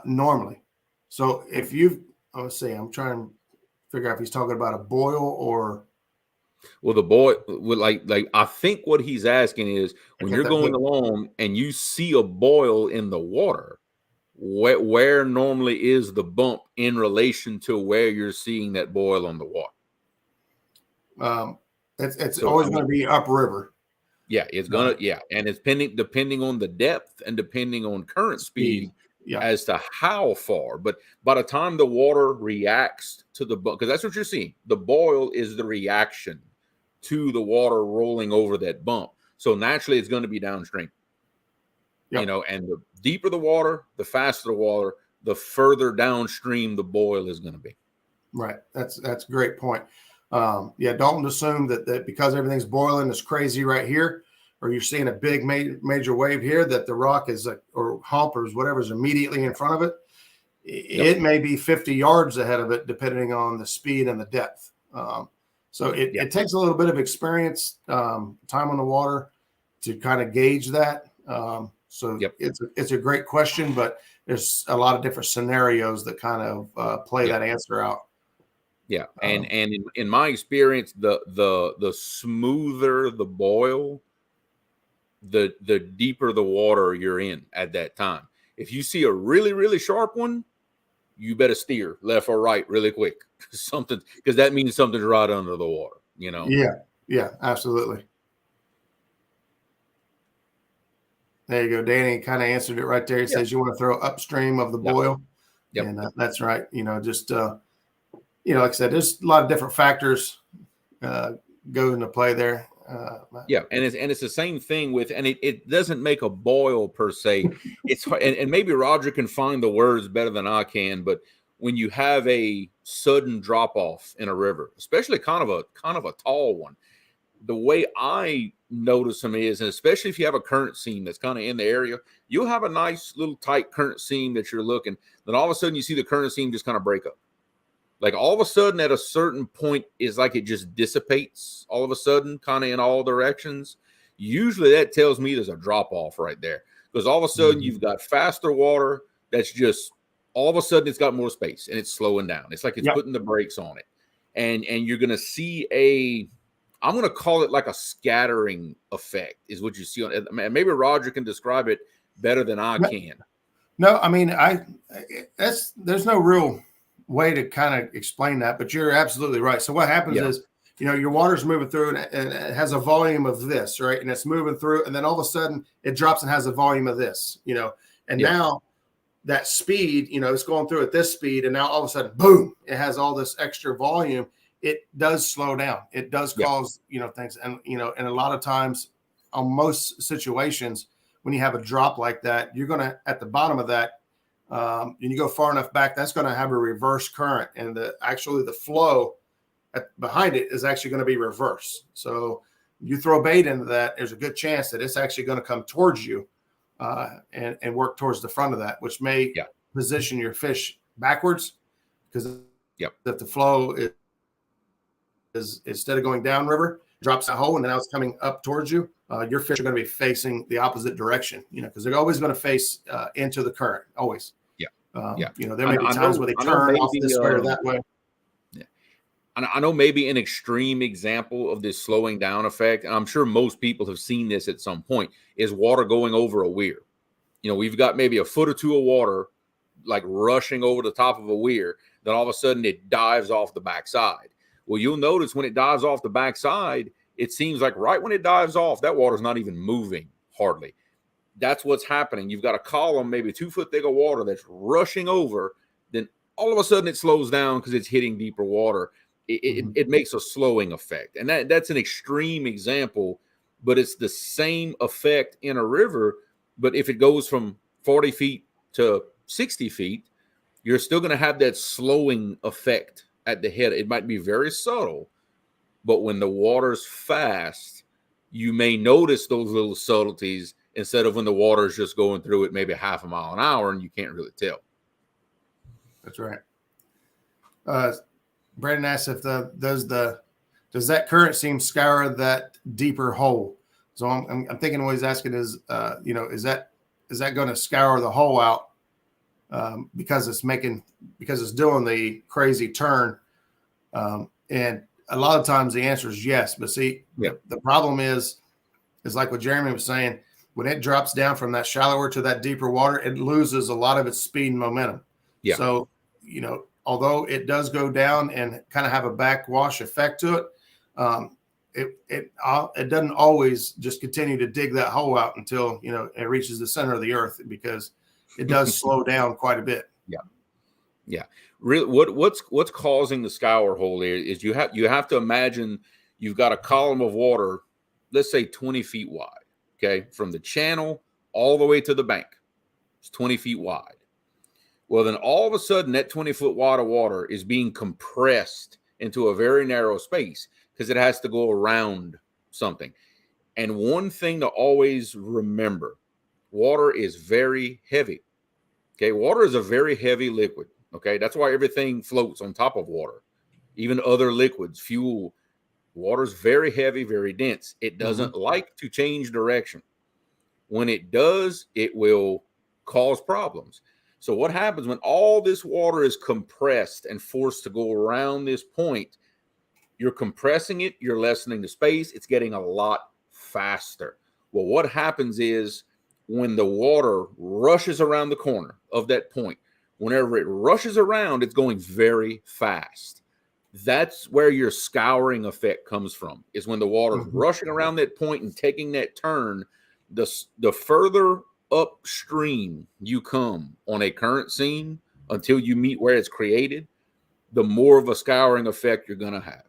normally? So if let's see, I'm trying to figure out if he's talking about a boil or. Well, the boil, like I think what he's asking is when you're going along and you see a boil in the water, where normally is the bump in relation to where you're seeing that boil on the water? It's always going to be upriver. Yeah, it's gonna, and it's depending on the depth and depending on current speed as to how far. But by the time the water reacts to the because that's what you're seeing. The boil is the reaction to the water rolling over that bump. So naturally, it's going to be downstream. Yep. You know, and the deeper the water, the faster the water, the further downstream the boil is going to be. Right. That's a great point. Don't assume that because everything's boiling is crazy right here, or you're seeing a big major wave here, that the rock is or hump or whatever is immediately in front of it. It may be 50 yards ahead of it, depending on the speed and the depth. So it takes a little bit of experience, time on the water to kind of gauge that. It's a great question, but there's a lot of different scenarios that kind of play that answer out. Yeah, and in my experience, the smoother the boil, the deeper the water you're in at that time. If you see a really, really sharp one, you better steer left or right really quick. Because that means something's right under the water, you know? Yeah, absolutely. There you go. Danny kind of answered it right there. He says you want to throw upstream of the boil. Yep. And that's right. You know, just, like I said, there's a lot of different factors go into play there. And it's the same thing with, and it doesn't make a boil per se. It's and maybe Roger can find the words better than I can, but when you have a sudden drop off in a river, especially kind of a tall one, the way I notice them is, and especially if you have a current seam that's kind of in the area, you'll have a nice little tight current seam that you're looking. Then all of a sudden you see the current seam just kind of break up. Like all of a sudden at a certain point is like it just dissipates all of a sudden kind of in all directions. Usually that tells me there's a drop off right there, because all of a sudden you've got faster water that's just all of a sudden it's got more space and it's slowing down. It's like it's putting the brakes on it. And you're going to see I'm going to call it like a scattering effect is what you see on it. Maybe Roger can describe it better than I can. No, I mean, there's no real way to kind of explain that, but you're absolutely right. So what happens is, your water's moving through and it has a volume of this, right? And it's moving through, and then all of a sudden it drops and has a volume of this, and now that speed, it's going through at this speed, and now all of a sudden, boom, it has all this extra volume. It does slow down. It does cause, things. And, and a lot of times on most situations, when you have a drop like that, you're going to, at the bottom of that, and you go far enough back, that's going to have a reverse current. And the flow behind it is actually going to be reverse. So you throw bait into that, there's a good chance that it's actually going to come towards you and work towards the front of that, which may position your fish backwards, because if the flow is instead of going downriver, drops a hole and now it's coming up towards you, your fish are going to be facing the opposite direction, because they're always going to face into the current, always. There may be times where they turn off this way or that way. I know maybe an extreme example of this slowing down effect, and I'm sure most people have seen this at some point, is water going over a weir. We've got maybe a foot or two of water like rushing over the top of a weir, then all of a sudden it dives off the backside. Well, you'll notice when it dives off the backside, it seems like right when it dives off, that water's not even moving hardly. That's what's happening. You've got a column, maybe 2 foot thick of water that's rushing over. Then all of a sudden it slows down because it's hitting deeper water. It makes a slowing effect. And that's an extreme example, but it's the same effect in a river. But if it goes from 40 feet to 60 feet, you're still going to have that slowing effect at the head. It might be very subtle, but when the water's fast, you may notice those little subtleties instead of when the water is just going through it maybe half a mile an hour and you can't really tell. That's right. Brandon asks if does that current seam scour that deeper hole? So I'm thinking what he's asking is, is that going to scour the hole out because it's doing the crazy turn? And a lot of times the answer is yes. But see, the problem is like what Jeremy was saying, when it drops down from that shallower to that deeper water, it loses a lot of its speed and momentum. Yeah. So, although it does go down and kind of have a backwash effect to it, it doesn't always just continue to dig that hole out until it reaches the center of the earth, because it does slow down quite a bit. Yeah. Really, what's causing the scour hole there is you have to imagine you've got a column of water, let's say 20 feet wide. Okay, from the channel all the way to the bank, it's 20 feet wide. Well, then all of a sudden that 20-foot wide of water is being compressed into a very narrow space because it has to go around something. And one thing to always remember, water is very heavy. Okay, water is a very heavy liquid. Okay, that's why everything floats on top of water, even other liquids, fuel. Water is very heavy, very dense. It doesn't like to change direction. When it does, it will cause problems. So what happens when all this water is compressed and forced to go around this point? You're compressing it, you're lessening the space, it's getting a lot faster. Well, what happens is when the water rushes around the corner of that point, whenever it rushes around, it's going very fast. That's where your scouring effect comes from, is when the water's rushing around that point and taking that turn. The further upstream you come on a current seam until you meet where it's created, the more of a scouring effect you're going to have.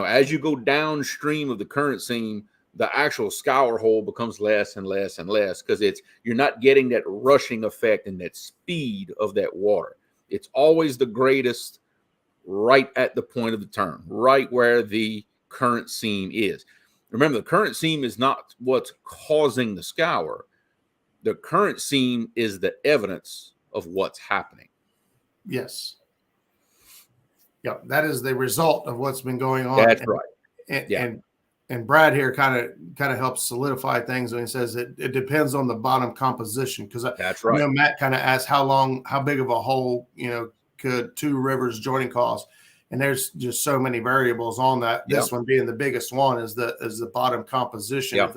As you go downstream of the current seam, the actual scour hole becomes less and less and less, because you're not getting that rushing effect and that speed of that water. It's always the greatest right at the point of the turn, right where the current seam is. Remember, the current seam is not what's causing the scour. The current seam is the evidence of what's happening. Yes. Yeah, that is the result of what's been going on. That's right. And Brad here kind of helps solidify things when he says it depends on the bottom composition, because that's right. Matt kind of asked how big of a hole could two rivers joining cause, and there's just so many variables on that. This one being the biggest one is the bottom composition. If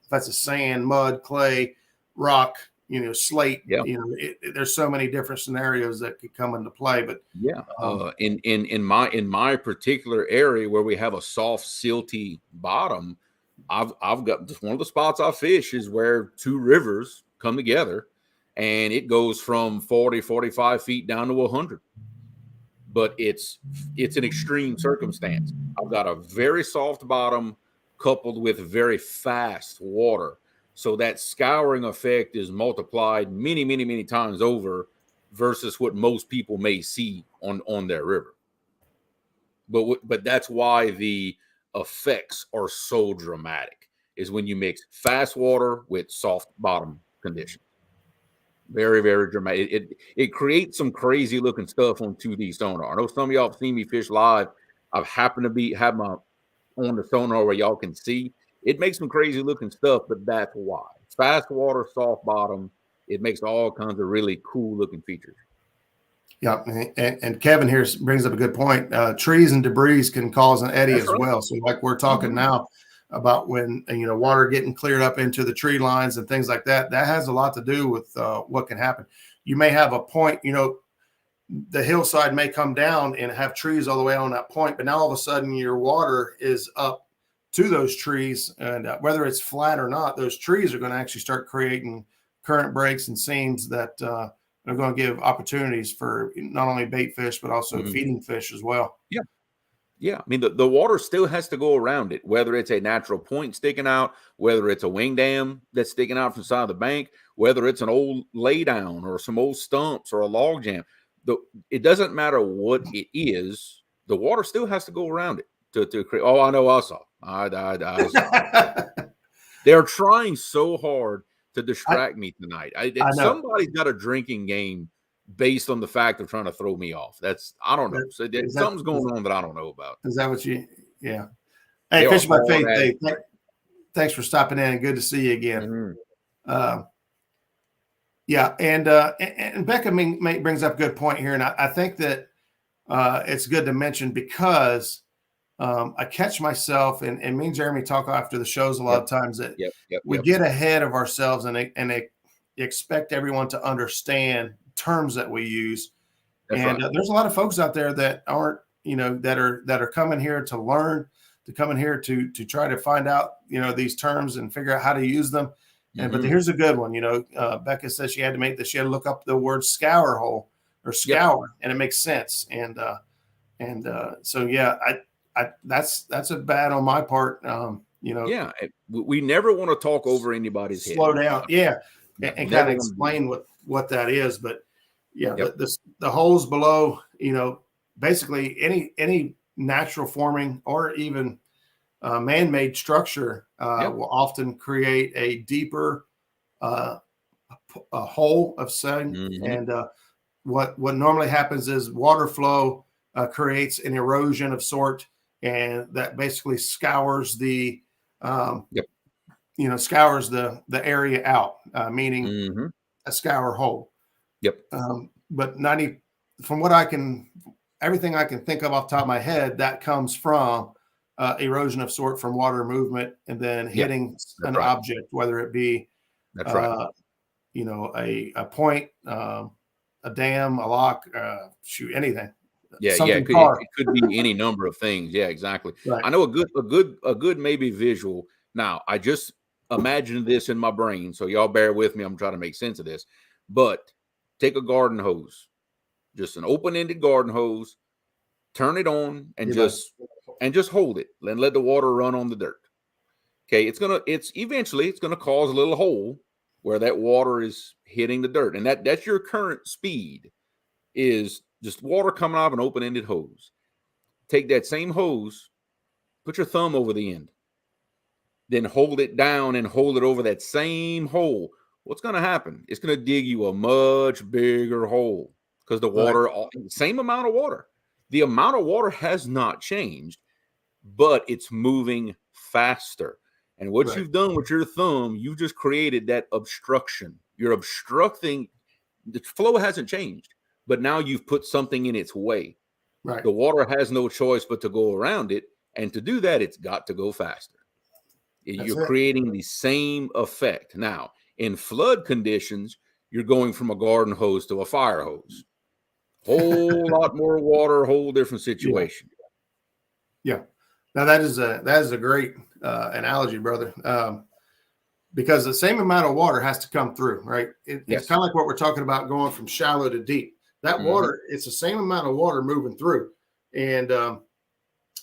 that's a sand, mud, clay, rock, slate, there's so many different scenarios that could come into play. But in my particular area where we have a soft, silty bottom, I've got just one of the spots I fish is where two rivers come together, and it goes from 40, 45 feet down to 100. But it's an extreme circumstance. I've got a very soft bottom coupled with very fast water. So that scouring effect is multiplied many, many, many times over versus what most people may see on their river. But that's why the effects are so dramatic, is when you mix fast water with soft bottom conditions. Very, very dramatic. It creates some crazy looking stuff on 2D sonar. I know some of y'all have seen me fish live. I've happened to have my on the sonar where y'all can see. It makes some crazy looking stuff, but that's why. Fast water, soft bottom, it makes all kinds of really cool looking features. Yeah, and Kevin here brings up a good point. Trees and debris can cause an eddy as well. So like we're talking now about when water getting cleared up into the tree lines and things like that, that has a lot to do with what can happen. You may have a point, the hillside may come down and have trees all the way on that point, but now all of a sudden your water is up to those trees, and whether it's flat or not, those trees are going to actually start creating current breaks and seams that are going to give opportunities for not only bait fish, but also feeding fish as well. Yeah. I mean, the water still has to go around it, whether it's a natural point sticking out, whether it's a wing dam that's sticking out from the side of the bank, whether it's an old laydown or some old stumps or a log jam. It doesn't matter what it is. The water still has to go around it to create. Oh, I know. I saw. I saw. They're trying so hard to distract me tonight. Somebody's got a drinking game based on the fact of trying to throw me off. I don't know. So something's going on that I don't know about. Is that what you? Yeah. Hey, Fish by Faith. Hey, thanks for stopping in, and good to see you again. Yeah, and Becca brings up a good point here, and I think that it's good to mention, because I catch myself, and me and Jeremy talk after the shows a lot of times, that we get ahead of ourselves and expect everyone to understand terms that we use. That's right. There's a lot of folks out there that aren't, that are coming here to learn. to come in here to try to find out, these terms and figure out how to use them. And but here's a good one. Becca says she had to look up the word scour hole or scour, and it makes sense. And so yeah, that's a bad on my part. Yeah, we never want to talk over anybody's head. Slow down, and kind of explain what that is. But yeah, the holes below, basically any natural forming or even man-made structure will often create a deeper a hole of sun. And what normally happens is water flow creates an erosion of sort, and that basically scours the scours the area out, meaning a scour hole. But from everything I can think of off the top of my head, that comes from erosion of sort from water movement and then hitting an object, whether it be a point, a dam, a lock, anything. It could be any number of things. Yeah, exactly. Right. I know a good maybe visual. Now, I just imagined this in my brain, so y'all bear with me. I'm trying to make sense of this. But take a garden hose, just an open-ended garden hose, turn it on, and just hold it and let the water run on the dirt. Okay, eventually it's gonna cause a little hole where that water is hitting the dirt, and that's your current speed, is just water coming out of an open-ended hose. Take that same hose, put your thumb over the end, then hold it down and hold it over that same hole. What's going to happen? It's going to dig you a much bigger hole because the water, same amount of water. The amount of water has not changed, but it's moving faster. And what you've done with your thumb, you've just created that obstruction. You're obstructing. The flow hasn't changed, but now you've put something in its way. Right. The water has no choice but to go around it. And to do that, it's got to go faster. You're creating the same effect. Now, in flood conditions, you're going from a garden hose to a fire hose. Whole lot more water, whole different situation. Yeah. Now that is a great analogy, brother. Because the same amount of water has to come through, right? It's kind of like what we're talking about going from shallow to deep. That water, it's the same amount of water moving through. And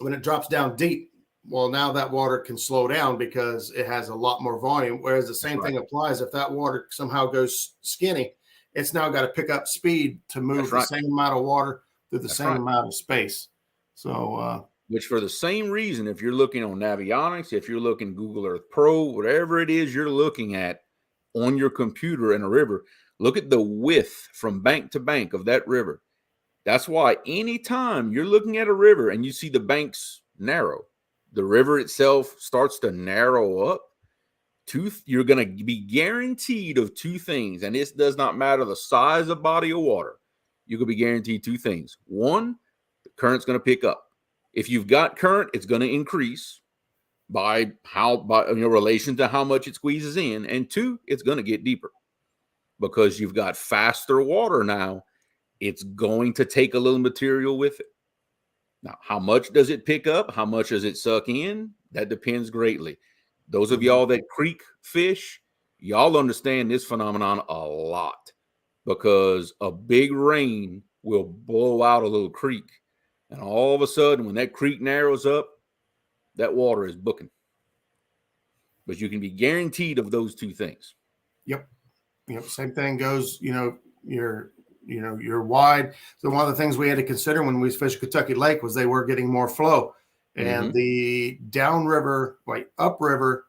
when it drops down deep, well, now that water can slow down because it has a lot more volume. Whereas the same thing applies if that water somehow goes skinny, it's now got to pick up speed to move the same amount of water through the same amount of space. So, which for the same reason, if you're looking on Navionics, if you're looking Google Earth Pro, whatever it is you're looking at on your computer in a river, look at the width from bank to bank of that river. That's why anytime you're looking at a river and you see the banks narrow, the river itself starts to narrow up, you're going to be guaranteed of two things. And this does not matter the size of body of water. You're going to be guaranteed two things. One, the current's going to pick up. If you've got current, it's going to increase by relation to how much it squeezes in. And two, it's going to get deeper because you've got faster water now. It's going to take a little material with it. Now, how much does it pick up? How much does it suck in? That depends greatly. Those of y'all that creek fish, y'all understand this phenomenon a lot because a big rain will blow out a little creek. And all of a sudden, when that creek narrows up, that water is booking. But you can be guaranteed of those two things. Yep. Same thing goes, you're wide. So one of the things we had to consider when we fished Kentucky Lake was they were getting more flow. And the upriver,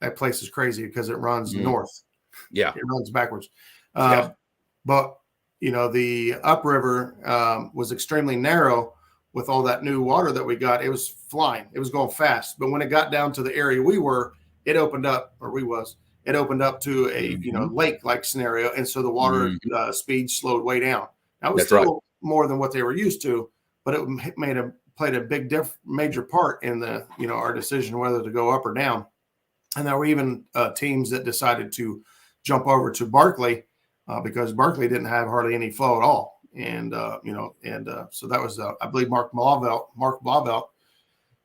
that place is crazy because it runs north. Yeah. It runs backwards. But, the upriver was extremely narrow with all that new water that we got. It was flying. It was going fast. But when it got down to the area we were, it opened up to a lake-like scenario, and so the water speed slowed way down. That was still more than what they were used to, but it played a big major part in the our decision whether to go up or down. And there were even teams that decided to jump over to Barkley because Barkley didn't have hardly any flow at all, and so that was I believe Mark Blauvelt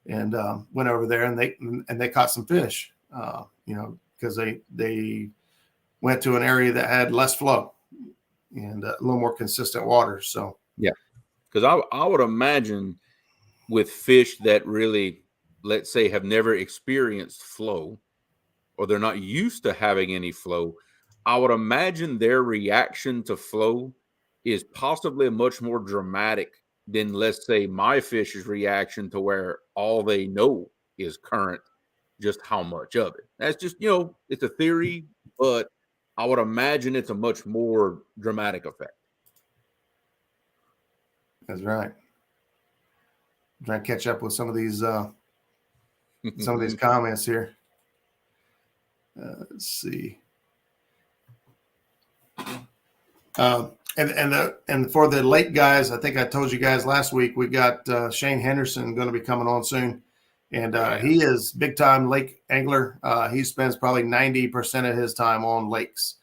and went over there and they caught some fish. Because they went to an area that had less flow and a little more consistent water. So yeah, because I would imagine with fish that really, let's say, have never experienced flow, or they're not used to having any flow, I would imagine their reaction to flow is possibly much more dramatic than, let's say, my fish's reaction to where all they know is current, just how much of it. That's just, it's a theory, but I would imagine it's a much more dramatic effect. that's right. I'm trying to catch up with some of these comments here. Let's see. And for the lake guys, I think I told you guys last week, we got Shane Henderson going to be coming on soon. And he is big time lake angler. He spends probably 90% of his time on lakes.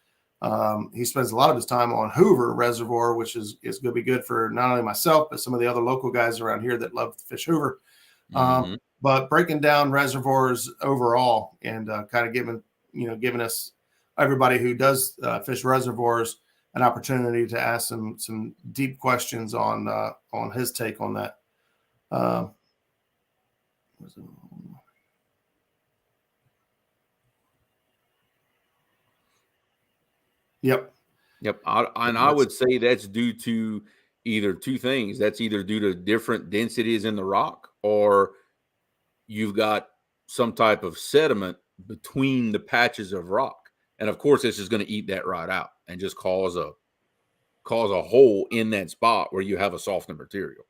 He spends a lot of his time on Hoover Reservoir, which is going to be good for not only myself, but some of the other local guys around here that love to fish Hoover. But breaking down reservoirs overall and kind of giving us, everybody who does fish reservoirs, an opportunity to ask some deep questions on his take on that. Yep. I would say that's due to either two things. That's either due to different densities in the rock, or you've got some type of sediment between the patches of rock. And of course, this is going to eat that right out and just cause a hole in that spot where you have a softer material.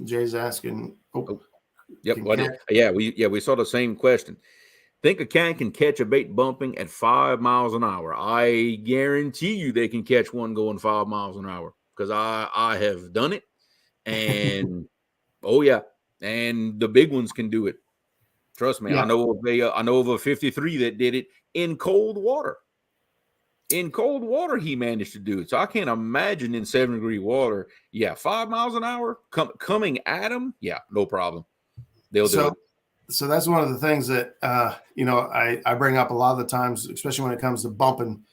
Jay's asking. Yep. We saw the same question. Think a can catch a bait bumping at 5 miles an hour? I guarantee you they can catch one going 5 miles an hour, because I have done it, and oh yeah, and the big ones can do it. Trust me. Yeah. I know of a 53 that did it in cold water. In cold water, he managed to do it. So I can't imagine in 7-degree water. Yeah, 5 miles an hour coming at them. Yeah, no problem. They'll do it. So that's one of the things that, I bring up a lot of the times, especially when it comes to bumping.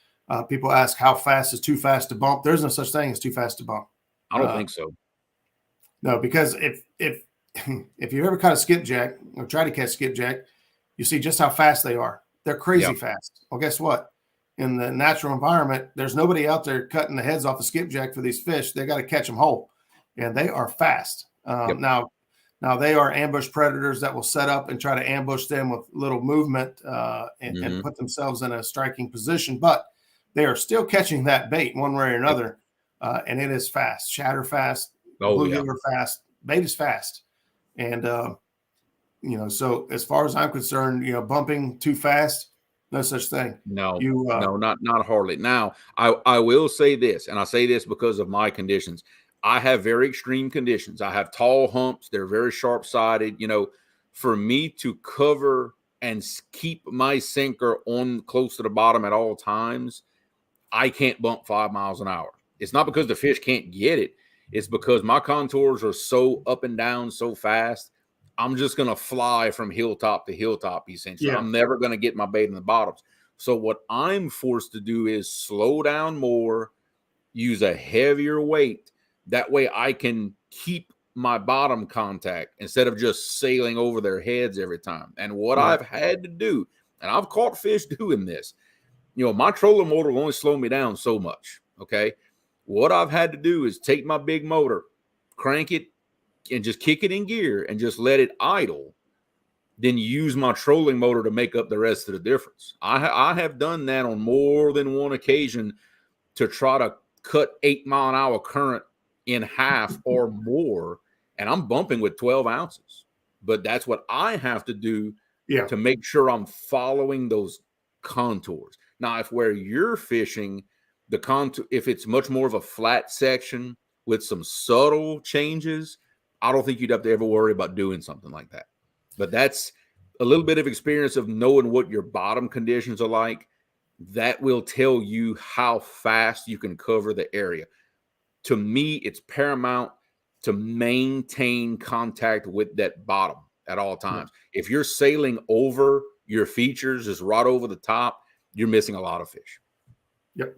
People ask how fast is too fast to bump. There's no such thing as too fast to bump. I don't think so. No, because if you ever caught a skipjack or try to catch skipjack, you see just how fast they are. They're crazy fast. Well, guess what? In the natural environment, there's nobody out there cutting the heads off a skipjack for these fish. They got to catch them whole, and they are fast. Now they are ambush predators that will set up and try to ambush them with little movement and put themselves in a striking position, but they are still catching that bait one way or another, and it is fast. Shatter fast, bluegill fast, bait is fast, and so as far as I'm concerned, bumping too fast, no such thing. No, not hardly. Now I will say this, and I say this because of my conditions. I have very extreme conditions. I have tall humps. They're very sharp-sided. For me to cover and keep my sinker on close to the bottom at all times, I can't bump 5 miles an hour. It's not because the fish can't get it. It's because my contours are so up and down so fast. I'm just going to fly from hilltop to hilltop, essentially. Yeah. I'm never going to get my bait in the bottoms. So what I'm forced to do is slow down more, use a heavier weight. That way I can keep my bottom contact instead of just sailing over their heads every time. And what I've had to do, and I've caught fish doing this, my trolling motor will only slow me down so much, okay? What I've had to do is take my big motor, crank it, and just kick it in gear and just let it idle, then use my trolling motor to make up the rest of the difference. I have done that on more than one occasion to try to cut 8 mile an hour current in half or more, and I'm bumping with 12 ounces. But that's what I have to do to make sure I'm following those contours. Now, if where you're fishing, the contour, if it's much more of a flat section with some subtle changes, I don't think you'd have to ever worry about doing something like that. But that's a little bit of experience of knowing what your bottom conditions are like. That will tell you how fast you can cover the area. To me, it's paramount to maintain contact with that bottom at all times. If you're sailing over your features, just right over the top, you're missing a lot of fish. Yep.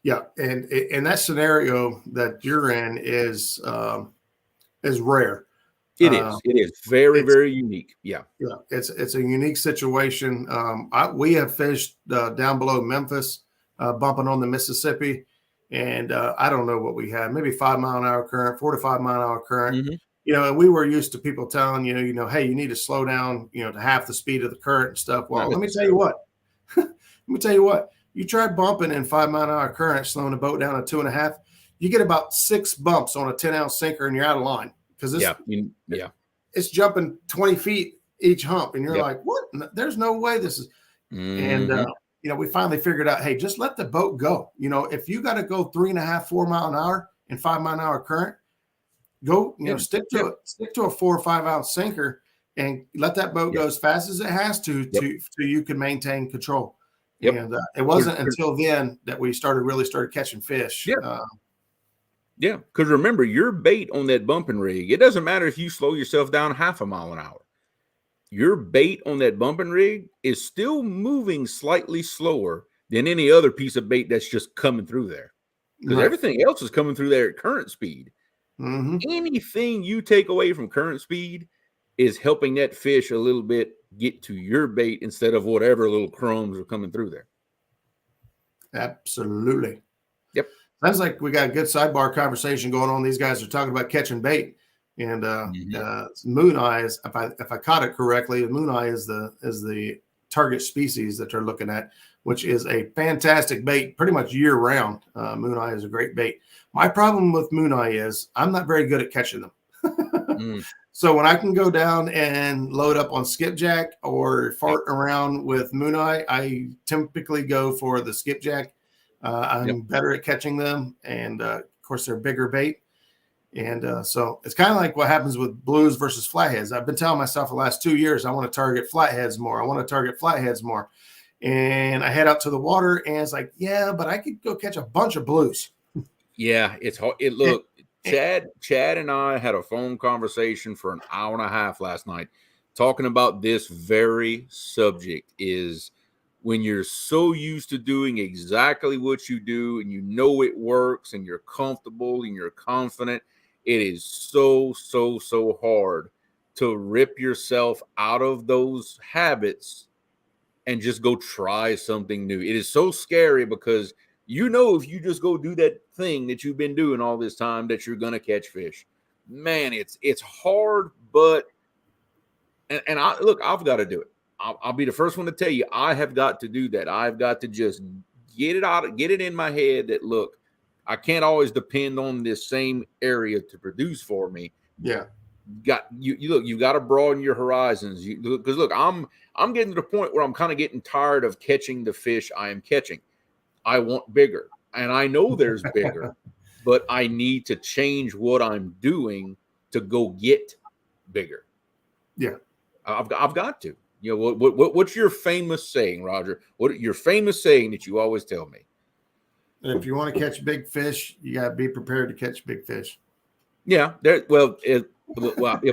Yeah. And that scenario that you're in is rare. It is. It is very, very unique. Yeah. Yeah. It's a unique situation. We have fished down below Memphis, bumping on the Mississippi. And I don't know what we had, maybe 5 mile an hour current, 4 to 5 mile an hour current. Mm-hmm. You know, and we were used to people telling hey, you need to slow down, to half the speed of the current and stuff. Well, let me tell you what. You try bumping in 5 mile an hour current, slowing the boat down to 2.5. You get about 6 bumps on a 10-ounce sinker, and you're out of line because it's jumping 20 feet each hump, and you're like, what? There's no way this is. Mm-hmm. And we finally figured out, hey, just let the boat go. If you got to go 3.5, 4 mile an hour in 5 mile an hour current, go, stick to a 4 or 5 ounce sinker and let that boat go as fast as it has to you can maintain control. Yep. And it wasn't until then that we really started catching fish. Yeah. Because remember, your bait on that bumping rig, it doesn't matter if you slow yourself down 0.5 mile an hour. Your bait on that bumping rig is still moving slightly slower than any other piece of bait that's just coming through there. Because everything else is coming through there at current speed. Mm-hmm. Anything you take away from current speed is helping that fish a little bit get to your bait instead of whatever little crumbs are coming through there. Absolutely. Yep. Sounds like we got a good sidebar conversation going on. These guys are talking about catching bait, and moon eyes. If I caught it correctly, moon eye is the target species that they're looking at, which is a fantastic bait, pretty much year round. Moon eye is a great bait. My problem with moon eye is I'm not very good at catching them. So when I can go down and load up on skipjack or fart around with moon eye, I typically go for the skipjack. I'm better at catching them, and of course they're bigger bait. And so it's kind of like what happens with blues versus flatheads. I've been telling myself the last 2 years I want to target flatheads more. And I head out to the water, and it's like, yeah, but I could go catch a bunch of blues. Yeah, it's hard. Chad and I had a phone conversation for an hour and a half last night talking about this very subject. Is when you're so used to doing exactly what you do and it works and you're comfortable and you're confident, it is so hard to rip yourself out of those habits and just go try something new. It is so scary because if you just go do that thing that you've been doing all this time that you're going to catch fish. Man, it's hard, but I've got to do it. I'll be the first one to tell you, I have got to do that. I've got to just get it in my head that, look, I can't always depend on this same area to produce for me. Yeah. You've got to broaden your horizons. Because look, I'm getting to the point where I'm kind of getting tired of catching the fish I am catching. I want bigger, and I know there's bigger, but I need to change what I'm doing to go get bigger. Yeah. I've got to. What's your famous saying, Roger? What your famous saying that you always tell me? If you want to catch big fish, you got to be prepared to catch big fish. Yeah. But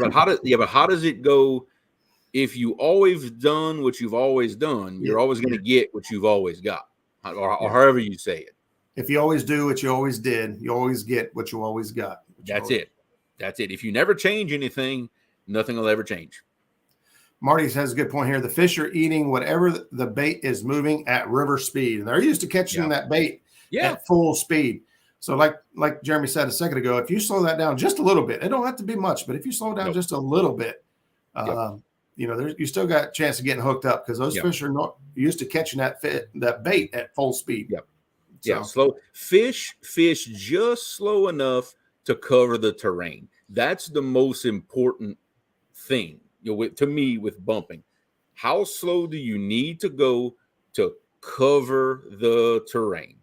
how does it go? If you always done what you've always done, you're always going to get what you've always got, or however you say it. If you always do what you always did, you always get what you always got. That's it. If you never change anything, nothing will ever change. Marty has a good point here. The fish are eating whatever the bait is moving at river speed. And they're used to catching that bait at full speed. So like Jeremy said a second ago, if you slow that down just a little bit, it don't have to be much, but if you slow down just a little bit, you still got a chance of getting hooked up because those fish are not used to catching that bait at full speed. Yep. Yeah. Slow fish just slow enough to cover the terrain. That's the most important thing. To me, with bumping, how slow do you need to go to cover the terrain?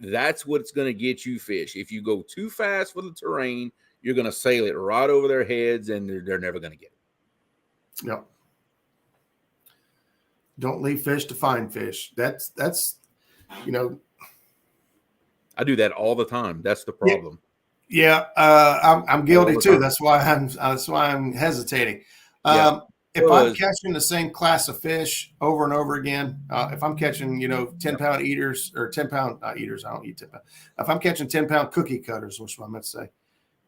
That's what's going to get you fish. If you go too fast for the terrain, you're going to sail it right over their heads, and they're never going to get it. Yep. Don't leave fish to find fish. That's I do that all the time. That's the problem. Yeah, I'm all guilty the too. time. That's why I'm hesitating. Yeah, If I'm because catching the same class of fish over and over again, if I'm catching 10-pound eaters or 10-pound not eaters, I don't eat 10 pound. If I'm catching 10-pound cookie cutters, which is what I meant to say.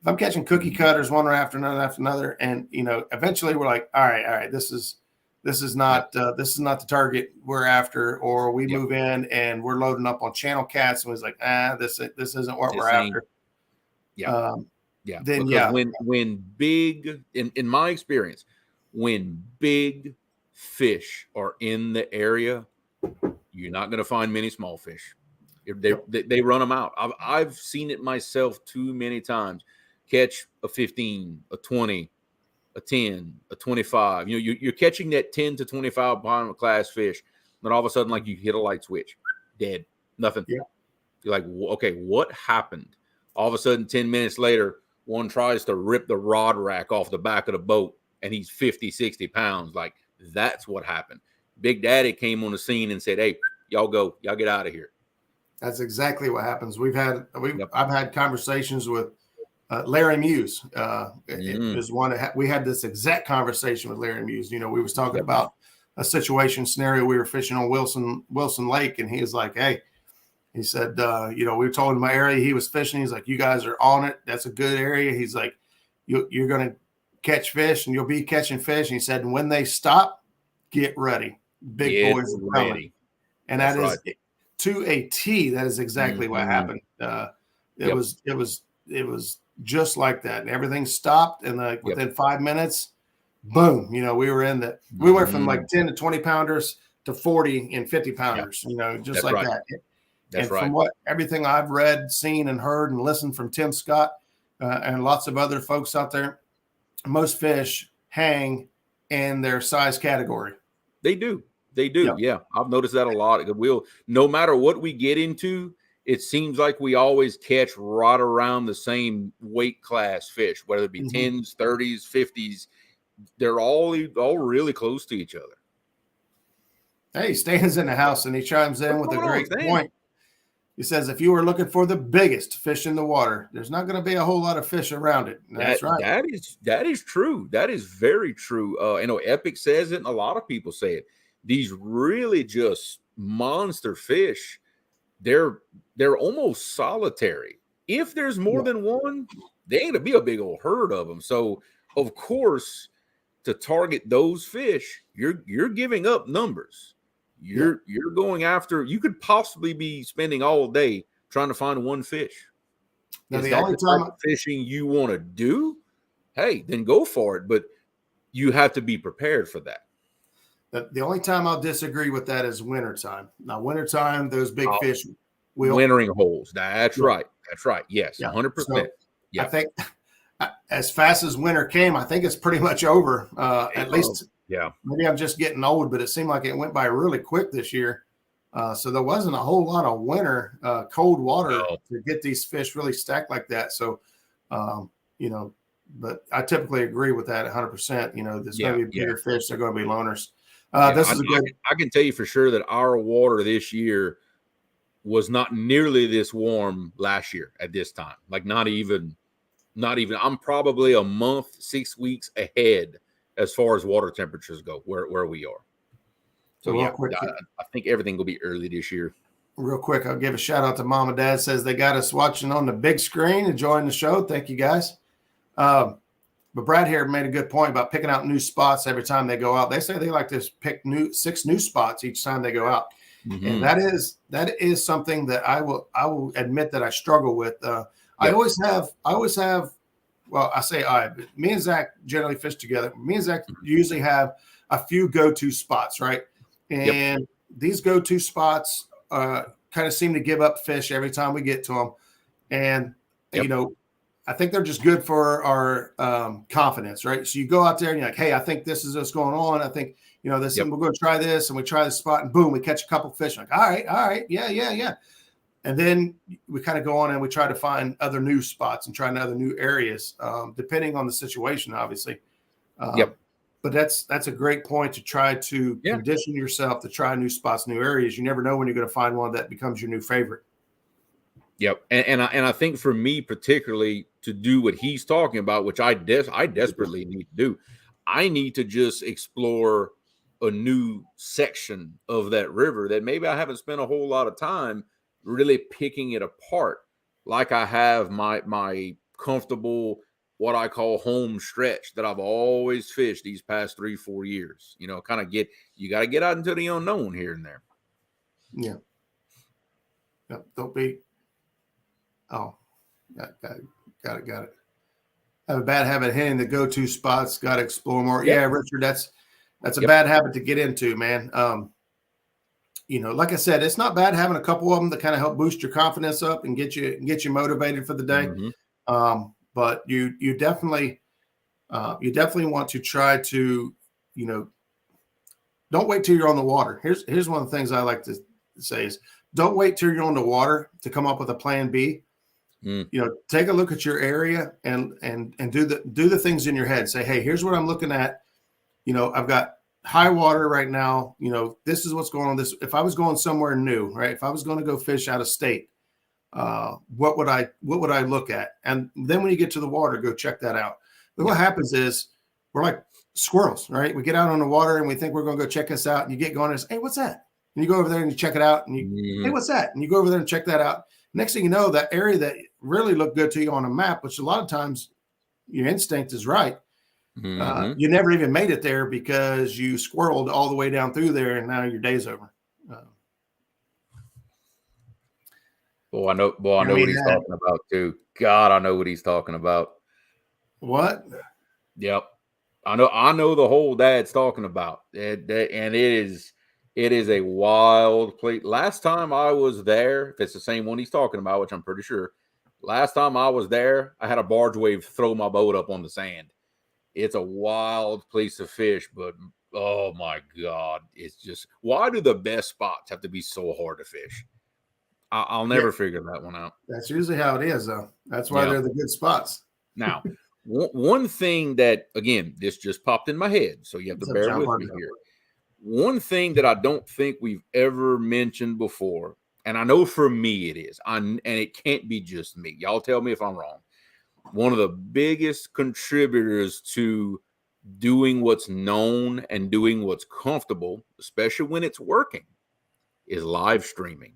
If I'm catching cookie cutters one after another, and eventually we're like, all right, yep, this is not the target we're after, or we yep, move in and we're loading up on channel cats, and was like, this isn't what we're this ain't after. yeah. Um, Yeah, then because yeah, when big in my experience, when big fish are in the area, you're not going to find many small fish. yep. They run them out. I've seen it myself too many times. Catch a 15, a 20, a 10, a 25. You're catching that 10 to 25 pound class fish, then all of a sudden, like, you hit a light switch, dead, nothing. Yeah. You're like, okay, what happened? All of a sudden, 10 minutes later, one tries to rip the rod rack off the back of the boat, and he's 50, 60 pounds. Like, that's what happened. Big Daddy came on the scene and said, hey, y'all go. Y'all get out of here. That's exactly what happens. Yep. I've had conversations with Larry Muse. It Mm-hmm. was one we had this exact conversation with Larry Muse. We was talking Yep. about a scenario. We were fishing on Wilson Lake, and he was like, hey. He said, we told him my area he was fishing. He's like, you guys are on it. That's a good area. He's like, you're going to catch fish and you'll be catching fish. And he said, and when they stop, get ready. Big Get boys are coming. ready. And That's that is right. to a T. That is exactly what happened. It was just like that. And everything stopped. And within 5 minutes, boom, we were in the, we went from like 10 to 20 pounders to 40 and 50 pounders, just That's like right. that. That's and right. from everything I've read, seen, and heard and listened from Tim Scott and lots of other folks out there, most fish hang in their size category. They do. They do. Yep. Yeah. I've noticed that a lot. No matter what we get into, it seems like we always catch right around the same weight class fish, whether it be 10s, 30s, 50s. They're all really close to each other. Hey, Stan's in the house and he chimes in with a great point. He says, if you were looking for the biggest fish in the water, there's not going to be a whole lot of fish around it. That's right. That is true. That is very true. Epic says it, and a lot of people say it. These really just monster fish, they're almost solitary. If there's more than one, there ain't gonna be a big old herd of them. So, of course, to target those fish, you're giving up numbers. You're going after. You could possibly be spending all day trying to find one fish. Now, is that the type of fishing you want to do? Hey, then go for it. But you have to be prepared for that. The only time I'll disagree with that is wintertime. Now, wintertime, those big fish will wintering holes. That's right. That's right. Yes, 100%. So I think as fast as winter came, I think it's pretty much over. At least, maybe I'm just getting old, but it seemed like it went by really quick this year. So there wasn't a whole lot of winter cold water to get these fish really stacked like that. So, but I typically agree with that 100%. There's going to be bigger fish. They're going to be loners. I can tell you for sure that our water this year was not nearly this warm last year at this time. Like not even. I'm probably a month, 6 weeks ahead as far as water temperatures go where we are. So I think everything will be early this year. Real quick, I'll give a shout out to Mom and Dad. Says they got us watching on the big screen, enjoying the show. Thank you guys. But Brad here made a good point about picking out new spots every time they go out. They say they like to pick 6 new spots each time they go out, and that is something that I will admit that I struggle with. I always have. Well, I say me and Zach generally fish together. Me and Zach usually have a few go-to spots, right? And these go-to spots kind of seem to give up fish every time we get to them. And I think they're just good for our confidence, right? So you go out there and you're like, hey, I think this is what's going on. I think this. And we're going to try this, and we try this spot, and boom, we catch a couple fish. Like, all right, yeah. And then we kind of go on and we try to find other new spots and try other new areas, depending on the situation, obviously. But that's a great point to try to condition yourself to try new spots, new areas. You never know when you're going to find one that becomes your new favorite. Yep. And I think for me particularly to do what he's talking about, which I desperately need to do, I need to just explore a new section of that river that maybe I haven't spent a whole lot of time really picking it apart, like I have my comfortable, what I call home stretch that I've always fished these past 3-4 years. You know, kind of you got to get out into the unknown here and there. Yeah. Yep. Don't be. Oh, got it. I have a bad habit of hitting the go-to spots. Got to explore more. Yep. Yeah, Richard, that's a bad habit to get into, man. You know, like I said, it's not bad having a couple of them that kind of help boost your confidence up and get you motivated for the day. But you definitely want to try to, you know, don't wait till you're on the water. Here's one of the things I like to say is don't wait till you're on the water to come up with a plan B. You know, take a look at your area and do the things in your head. Say, hey, here's what I'm looking at. You know, I've got high water right now. You know, this is what's going on. This, if I was going somewhere new, right? If I was going to go fish out of state, what would I look at? And then when you get to the water, go check that out. But what happens is we're like squirrels, right? We get out on the water and we think we're going to go check this out. And you get going and say, hey, what's that? And you go over there and you check it out. And you, hey, what's that? And you go over there and check that out. Next thing you know, that area that really looked good to you on a map, which a lot of times your instinct is right. You never even made it there because you squirreled all the way down through there, and now your day's over. I know what he's talking about too. God, I know what he's talking about. What? Yep, I know the whole dad's talking about. And it is a wild place. Last time I was there, if it's the same one he's talking about, which I'm pretty sure, last time I was there, I had a barge wave throw my boat up on the sand. It's a wild place to fish, but oh my God, it's just, why do the best spots have to be so hard to fish? I'll never figure that one out. That's usually how it is, though. That's why they're the good spots. Now, one thing that, again, this just popped in my head, so you have to bear with me here. One thing that I don't think we've ever mentioned before, and I know for me it is, and it can't be just me. Y'all tell me if I'm wrong. One of the biggest contributors to doing what's known and doing what's comfortable, especially when it's working, is live streaming.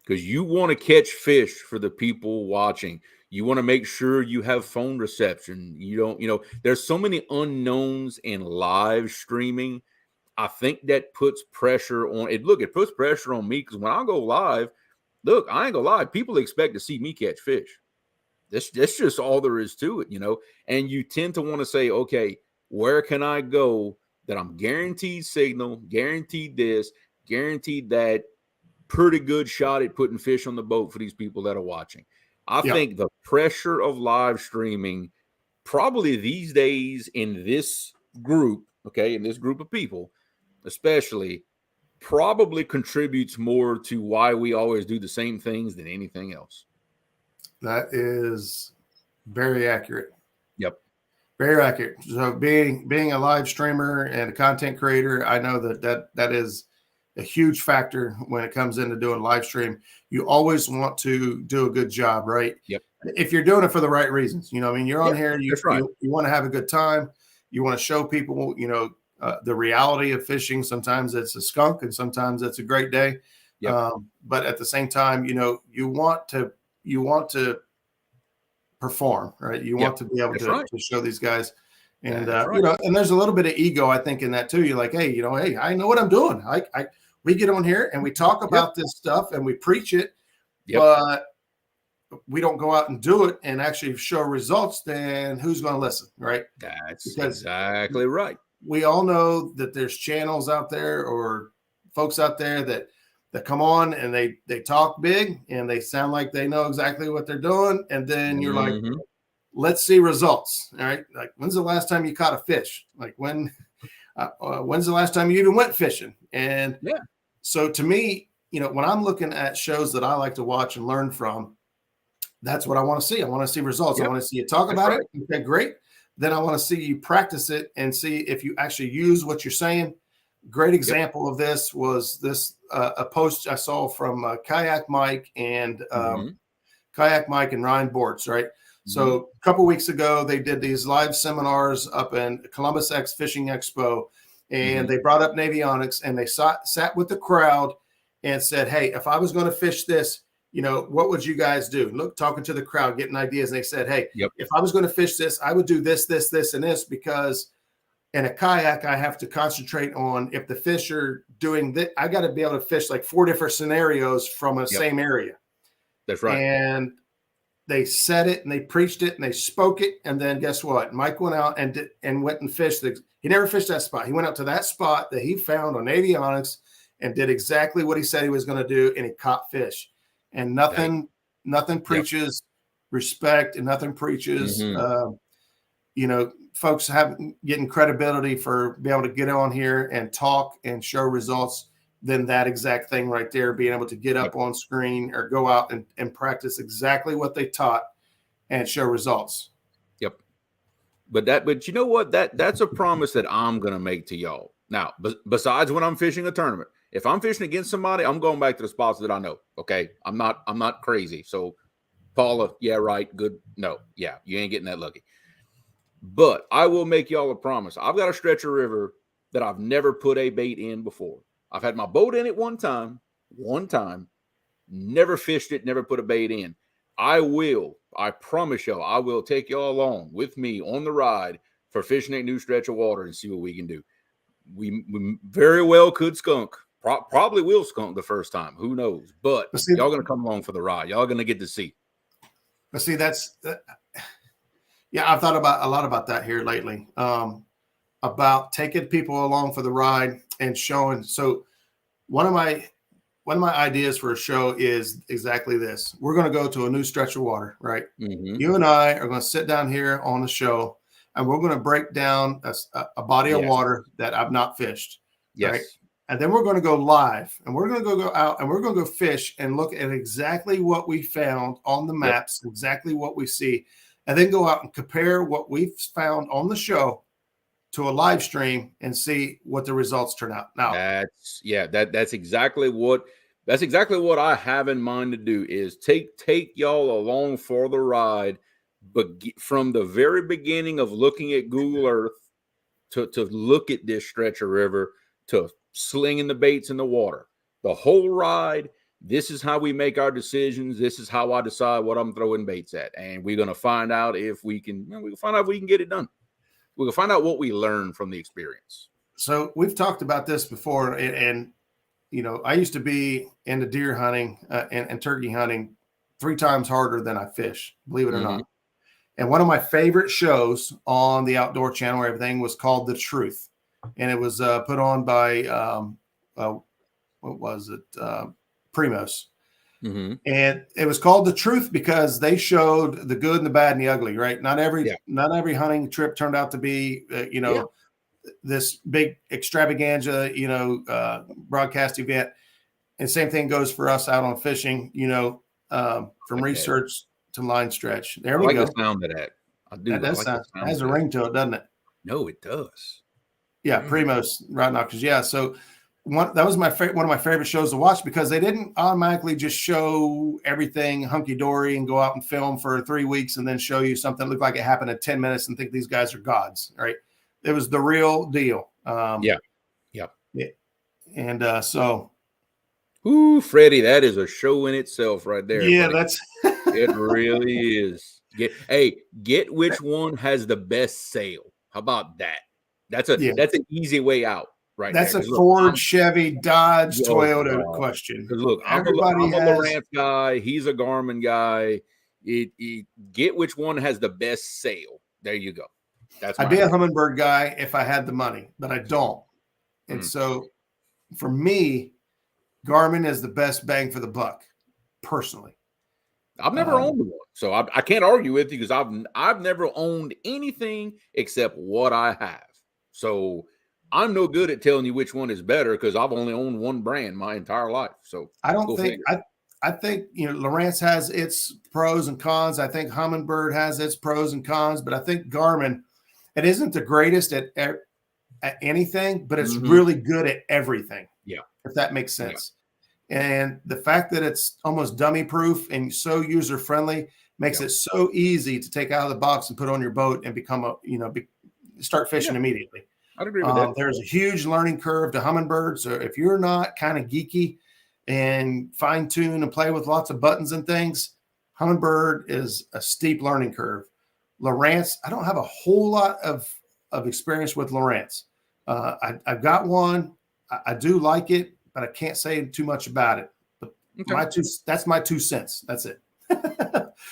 Because you want to catch fish for the people watching. You want to make sure you have phone reception. There's so many unknowns in live streaming. I think that puts pressure on it. Look, it puts pressure on me because when I go live, look, I ain't gonna lie, people expect to see me catch fish. That's just all there is to it, and you tend to want to say, okay, where can I go that I'm guaranteed signal, guaranteed this, guaranteed that, pretty good shot at putting fish on the boat for these people that are watching. I think the pressure of live streaming probably these days in this group, in this group of people, especially, probably contributes more to why we always do the same things than anything else. That is very accurate. Yep. Very accurate. So being a live streamer and a content creator, I know that is a huge factor when it comes into doing live stream. You always want to do a good job, right? Yep. If you're doing it for the right reasons, you're on here, you want to have a good time. You want to show people, the reality of fishing. Sometimes it's a skunk and sometimes it's a great day. Yep. But at the same time, you want to perform, right? You want to be able to show these guys. And, and there's a little bit of ego, I think, in that too. You're like, hey, hey, I know what I'm doing. We get on here and we talk about this stuff and we preach it, but we don't go out and do it and actually show results. Then who's going to listen, right? That's exactly right. We all know that there's channels out there or folks out there that come on and they talk big and they sound like they know exactly what they're doing. And then you're like, let's see results. All right. Like, when's the last time you caught a fish? Like when's the last time you even went fishing? And so to me, when I'm looking at shows that I like to watch and learn from, that's what I want to see. I want to see results. I want to see you talk about it. Okay, great. Then I want to see you practice it and see if you actually use what you're saying. Great example of this was this a post I saw from Kayak Mike and Ryan Bortz, right? So a couple weeks ago, they did these live seminars up in Columbus X Fishing Expo, and they brought up Navionics, and they sat with the crowd and said, hey, if I was going to fish this, what would you guys do? Look, talking to the crowd, getting ideas. And they said, hey, if I was going to fish this, I would do this, this, this, and this, because in a kayak, I have to concentrate on if the fish are doing that. I got to be able to fish like 4 different scenarios from a same area. That's right. And they said it and they preached it and they spoke it. And then guess what? Mike went out and went and fished. He never fished that spot. He went out to that spot that he found on Avionics and did exactly what he said he was going to do. And he caught fish. And nothing preaches respect, and nothing preaches, folks getting credibility for being able to get on here and talk and show results than that exact thing right there, being able to get up on screen or go out and practice exactly what they taught and show results. Yep. But you know what? That's a promise that I'm going to make to y'all. Now, besides when I'm fishing a tournament, if I'm fishing against somebody, I'm going back to the spots that I know. Okay. I'm not crazy. So Paula, yeah, right. Good. No. Yeah. You ain't getting that lucky. But I will make y'all a promise. I've got a stretch of river that I've never put a bait in before. I've had my boat in it one time, never fished it, never put a bait in. I promise y'all, I will take y'all along with me on the ride for fishing a new stretch of water and see what we can do. We very well could skunk. Probably will skunk the first time. Who knows? But y'all going to come along for the ride. Y'all going to get to see. But see, I've thought a lot about that here lately. About taking people along for the ride and showing. So one of my ideas for a show is exactly this. We're going to go to a new stretch of water, right? You and I are going to sit down here on the show, and we're going to break down a body of water that I've not fished. Yes. Right? And then we're going to go live, and we're going to go out, and we're going to go fish and look at exactly what we found on the maps, exactly what we see, and then go out and compare what we've found on the show to a live stream and see what the results turn out. Now, that's exactly what I have in mind to do is take y'all along for the ride, but from the very beginning of looking at Google Earth to look at this stretch of river to slinging the baits in the water, the whole ride. This is how we make our decisions. This is how I decide what I'm throwing baits at, and we're gonna find out if we can. We can find out if we can get it done. We can find out what we learned from the experience. So we've talked about this before, and I used to be into deer hunting and turkey hunting 3 times harder than I fish, believe it or not. And one of my favorite shows on the Outdoor Channel, everything, was called The Truth, and it was put on by what was it? Primos. And it was called The Truth because they showed the good and the bad and the ugly, right? Not every hunting trip turned out to be, this big extravaganza, broadcast event. And same thing goes for us out on fishing, from research to line stretch. There we go. The sound of that. I do. That does sound. It has a ring to it, doesn't it? No, it does. Yeah, Primos right now, because so that was one of my favorite shows to watch because they didn't automatically just show everything hunky dory and go out and film for 3 weeks and then show you something that looked like it happened in 10 minutes and think these guys are gods, right? It was the real deal. And so, ooh, Freddie, that is a show in itself right there. Yeah, buddy. that's it really is. Get which one has the best sail. How about that? That's an easy way out. Right, that's a Ford, Chevy, Dodge, Toyota question. Because look, I'm a Lowrance guy. He's a Garmin guy. Get which one has the best sail. There you go. I'd be a Humminbird guy if I had the money, but I don't. And so, for me, Garmin is the best bang for the buck, personally. I've never owned one, so I can't argue with you because I've never owned anything except what I have. So I'm no good at telling you which one is better because I've only owned one brand my entire life. So I don't think I think Lowrance has its pros and cons. I think Humminbird has its pros and cons, but I think Garmin, it isn't the greatest at at anything, but it's Mhm. really good at everything. Yeah. If that makes Yeah. sense. And the fact that it's almost dummy proof and so user friendly makes Yeah. it so easy to take out of the box and put on your boat and become start fishing Yeah. immediately. I'd agree with that. There's a huge learning curve to Humminbird. So if you're not kind of geeky and fine tune and play with lots of buttons and things, Humminbird is a steep learning curve. Lowrance, I don't have a whole lot of experience with Lowrance. I've got one. I do like it, but I can't say too much about it. But Okay. that's my 2 cents. That's it.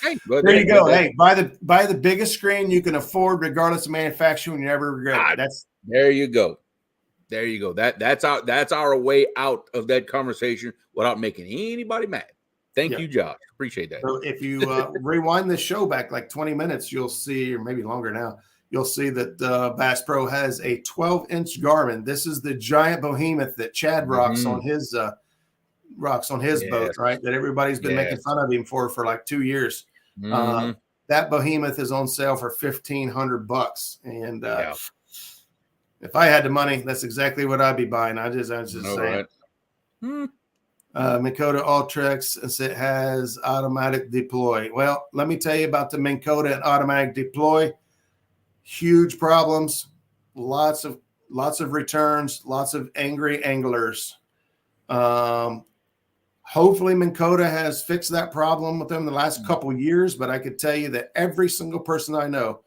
Hey, but There you go. Hey, buy the biggest screen you can afford, regardless of manufacturing. You never regret it. That's there you go. There you go. That's our way out of that conversation without making anybody mad. Thank you, Josh. Appreciate that. So if you rewind this show back like 20 minutes, you'll see, or maybe longer now, you'll see that Bass Pro has a 12-inch Garmin. This is the giant behemoth that Chad rocks on his boat, right? That everybody's been making fun of him for like 2 years. That behemoth is on sale for $1,500, and if I had the money, that's exactly what I'd be buying. I was just saying. Right. Minn Kota Ultrex, as it has automatic deploy. Well, let me tell you about the Minn Kota and automatic deploy. Huge problems, lots of returns, lots of angry anglers. Hopefully Minn Kota has fixed that problem with them in the last couple of years, but I could tell you that every single person I know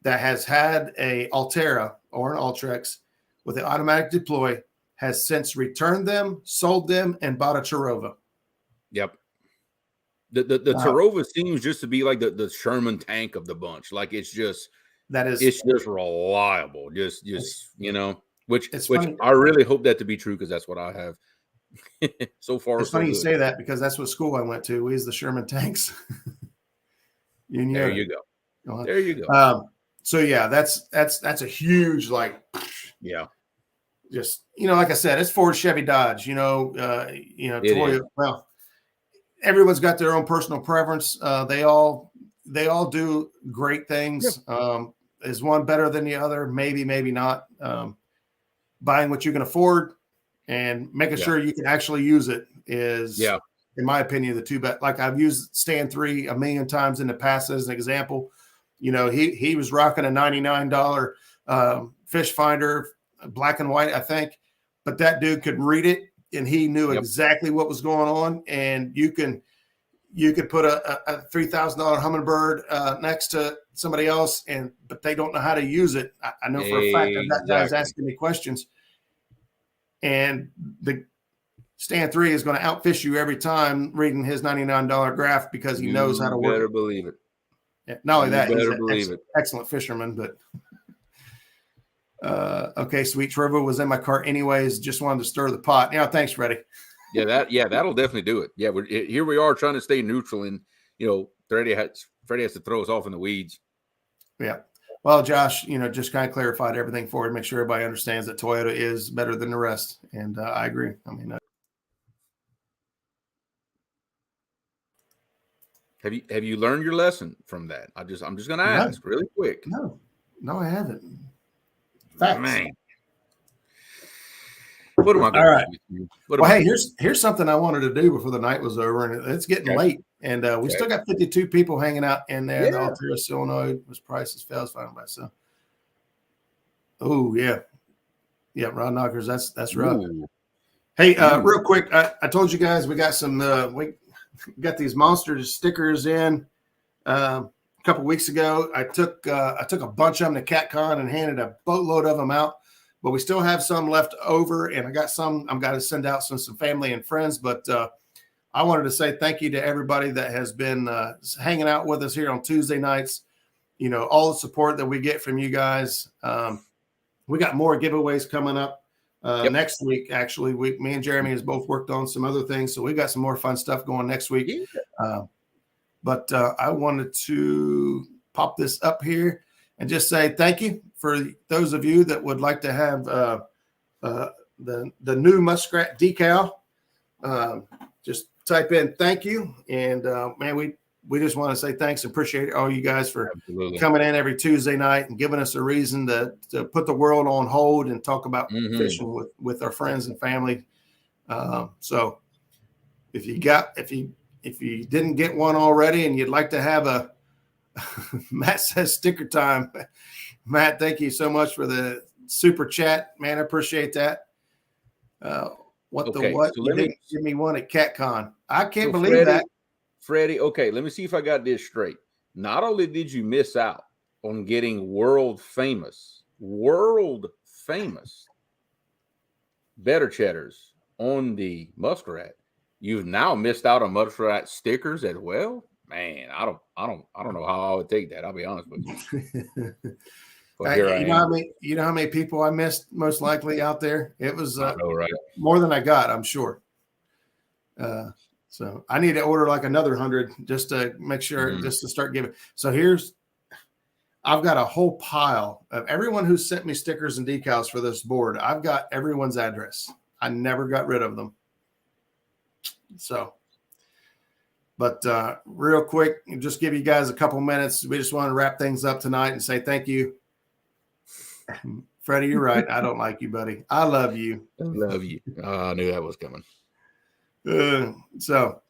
that has had a Altera or an Ultrex with the automatic deploy has since returned them, sold them, and bought a Tarova. Yep. The Tarova seems just to be like the Sherman tank of the bunch. Like it's just reliable. Just which funny. I really hope that to be true because that's what I have. So far, it's funny you say that because that's what school I went to. We used the Sherman tanks. There you go. There you go. So yeah, that's a huge just like I said, it's Ford, Chevy, Dodge. Toyota. Well, everyone's got their own personal preference. They all do great things. Yep. Is one better than the other? Maybe, maybe not. Buying what you can afford and making sure you can actually use it is, in my opinion, the two best. Like I've used Stand 3 a million times in the past as an example. He was rocking a $99 fish finder, black and white, I think, but that dude could read it and he knew exactly what was going on. And you could put a $3,000 Humminbird next to somebody else, but they don't know how to use it. I know for a fact that guy's asking me questions, and the Stand 3 is going to outfish you every time reading his $99 graph because he knows how to work. You better believe it. Yeah, not only that, he's an excellent fisherman, but okay, sweet. Trevor was in my cart anyways. Just wanted to stir the pot. Yeah, thanks, Freddie. That'll definitely do it. Yeah, here we are trying to stay neutral, and Freddie has to throw us off in the weeds. Yeah. Well, Josh, just kind of clarified everything for you. Make sure everybody understands that Toyota is better than the rest, and I agree. I mean, have you learned your lesson from that? I'm just going to ask really quick. No, I haven't. Facts. Man. What am I going to do? Well, hey, here's something I wanted to do before the night was over, and it's getting late, and we still got 52 people hanging out in there. Yeah. The Altera Solenoid was prices fails fine by so. Oh yeah, rod knockers. That's rough. Hey, real quick, I told you guys we got some we got these monster stickers in a couple weeks ago. I took a bunch of them to CatCon and handed a boatload of them out. But we still have some left over, and I got some I'm going to send out some family and friends. But I wanted to say thank you to everybody that has been hanging out with us here on Tuesday nights. All the support that we get from you guys. We got more giveaways coming up next week. Actually, me and Jeremy has both worked on some other things, so we got some more fun stuff going next week. Yeah. But I wanted to pop this up here and just say thank you for those of you that would like to have the new Muskrat decal. Just type in thank you, and man, we just want to say thanks and appreciate all you guys for Absolutely. coming in every Tuesday night and giving us a reason to put the world on hold and talk about fishing with our friends and family. So if you didn't get one already and you'd like to have a Matt says sticker time. Matt, thank you so much for the super chat, man. I appreciate that. What? So You didn't give me one at CatCon. I can't believe Freddie, that. Freddie, okay, let me see if I got this straight. Not only did you miss out on getting world famous better cheddars on the Muskrat, you've now missed out on Muskrat stickers as well. Man, I don't know how I would take that. I'll be honest with you. But here I am. You know how many people I missed most likely out there? It was I know, right? more than I got, I'm sure. So I need to order like another 100 just to make sure, just to start giving. So I've got a whole pile of everyone who sent me stickers and decals for this board. I've got everyone's address. I never got rid of them. So, but real quick, just give you guys a couple minutes. We just want to wrap things up tonight and say thank you. Freddie, you're right. I don't like you, buddy. I love you. I love you. I knew that was coming. So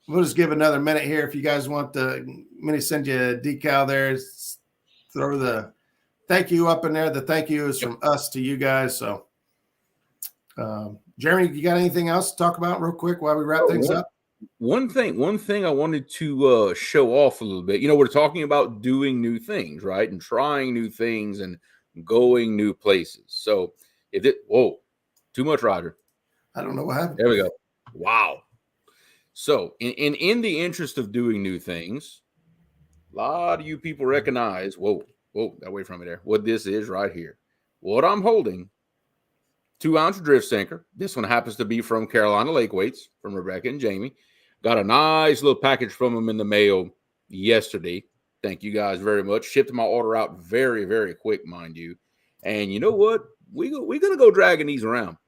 we'll just give another minute here. If you guys want me to send you a decal there, throw the thank you up in there. The thank you is from us to you guys. So, Jeremy, you got anything else to talk about real quick while we wrap things up? One thing I wanted to show off a little bit. You know, we're talking about doing new things, right? And trying new things and going new places. So too much, Roger. I don't know what happened. There we go. Wow. So in the interest of doing new things, a lot of you people recognize, got away from me there, what this is right here. What I'm holding, 2-ounce drift sinker. This one happens to be from Carolina Lake Weights, from Rebecca and Jamie. Got a nice little package from them in the mail yesterday. Thank you guys very much. Shipped my order out very, very quick, mind you. And you know what? We're going to go dragging these around.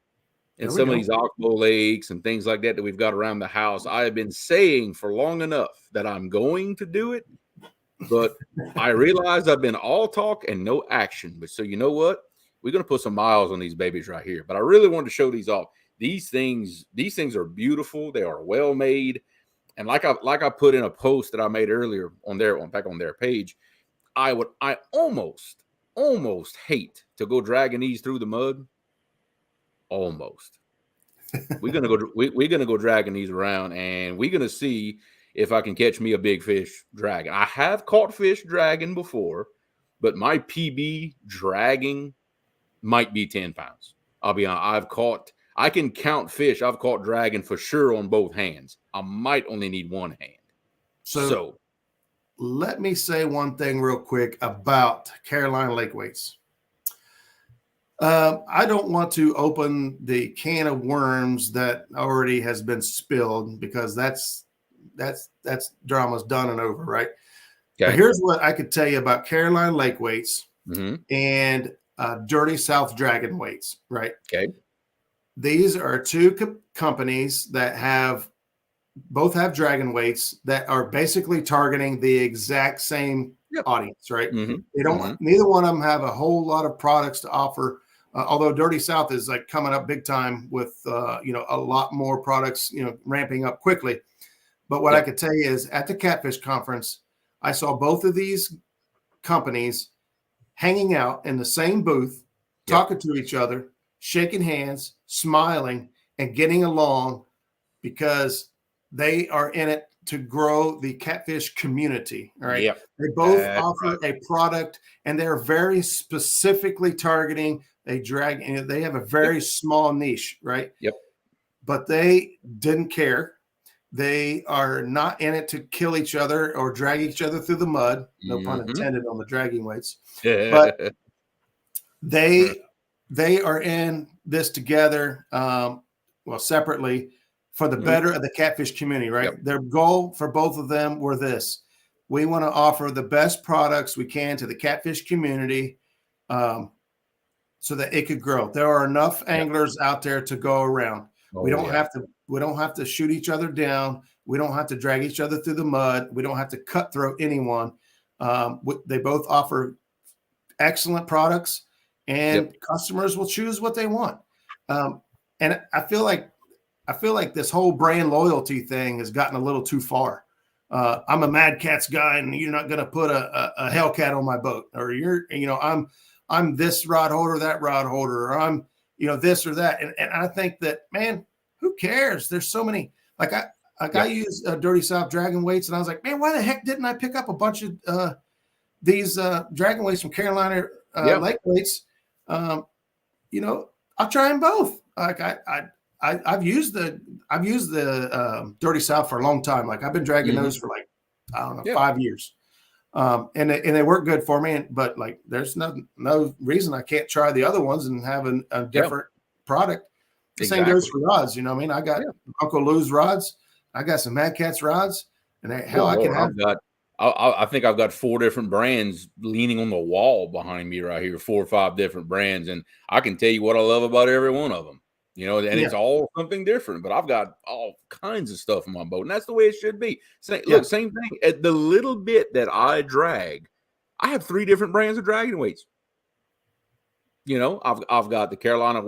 And some of these oxbow lakes and things like that we've got around the house. I have been saying for long enough that I'm going to do it, but I realized I've been all talk and no action. But so you know what? We're going to put some miles on these babies right here. But I really wanted to show these off. These things are beautiful. They are well made. And like I put in a post that I made earlier on their page, I almost hate to go dragging these through the mud. Almost. We're gonna go dragging these around, and we're gonna see if I can catch me a big fish dragging. I have caught fish dragging before, but my PB dragging might be 10 pounds. I'll be honest. I can count fish I've caught dragging for sure on both hands. I might only need one hand. So let me say one thing real quick about Carolina Lake Weights. I don't want to open the can of worms that already has been spilled, because that's drama's done and over, right? Okay. But here's what I could tell you about Carolina Lake Weights and Dirty South Dragon Weights, right? Okay. These are two companies that both have dragon weights that are basically targeting the exact same audience, right? They don't. Neither one of them have a whole lot of products to offer. Although Dirty South is like coming up big time with a lot more products, ramping up quickly. But what I could tell you is at the Catfish Conference, I saw both of these companies hanging out in the same booth, talking to each other, shaking hands, smiling, and getting along, because they are in it to grow the catfish community. All right. Yep. They both offer a product, and they're very specifically targeting. They have a very small niche, right? Yep. But they didn't care. They are not in it to kill each other or drag each other through the mud. No pun intended on the dragging weights. But they are in this together, separately, for the better of the catfish community, right? Yep. Their goal for both of them were this: we want to offer the best products we can to the catfish community, so that it could grow. There are enough anglers out there to go around. We don't have to shoot each other down. We don't have to drag each other through the mud. We don't have to cutthroat anyone. They both offer excellent products, and customers will choose what they want. And I feel like this whole brand loyalty thing has gotten a little too far. I'm a Mad Cats guy, and you're not going to put a Hellcat on my boat, or I'm this rod holder, that rod holder, or I'm this or that. And I think that, man, who cares? There's so many. Like I use Dirty South Dragon weights, and I was like, man, why the heck didn't I pick up a bunch of these Dragon weights from Carolina Lake weights? I'll try them both. Like I've used the Dirty South for a long time. Like I've been dragging those for like, I don't know, 5 years. And they work good for me. But like, there's no reason I can't try the other ones and have a different product. The same goes for rods. You know what I mean? I got Uncle Lou's rods. I got some Mad Cats rods, and I can have. I think I've got 4 different brands leaning on the wall behind me right here, 4 or 5 different brands, and I can tell you what I love about every one of them. And it's all something different. But I've got all kinds of stuff on my boat, and that's the way it should be. Look, same thing. At the little bit that I drag, I have 3 different brands of dragging weights. I've got the Carolina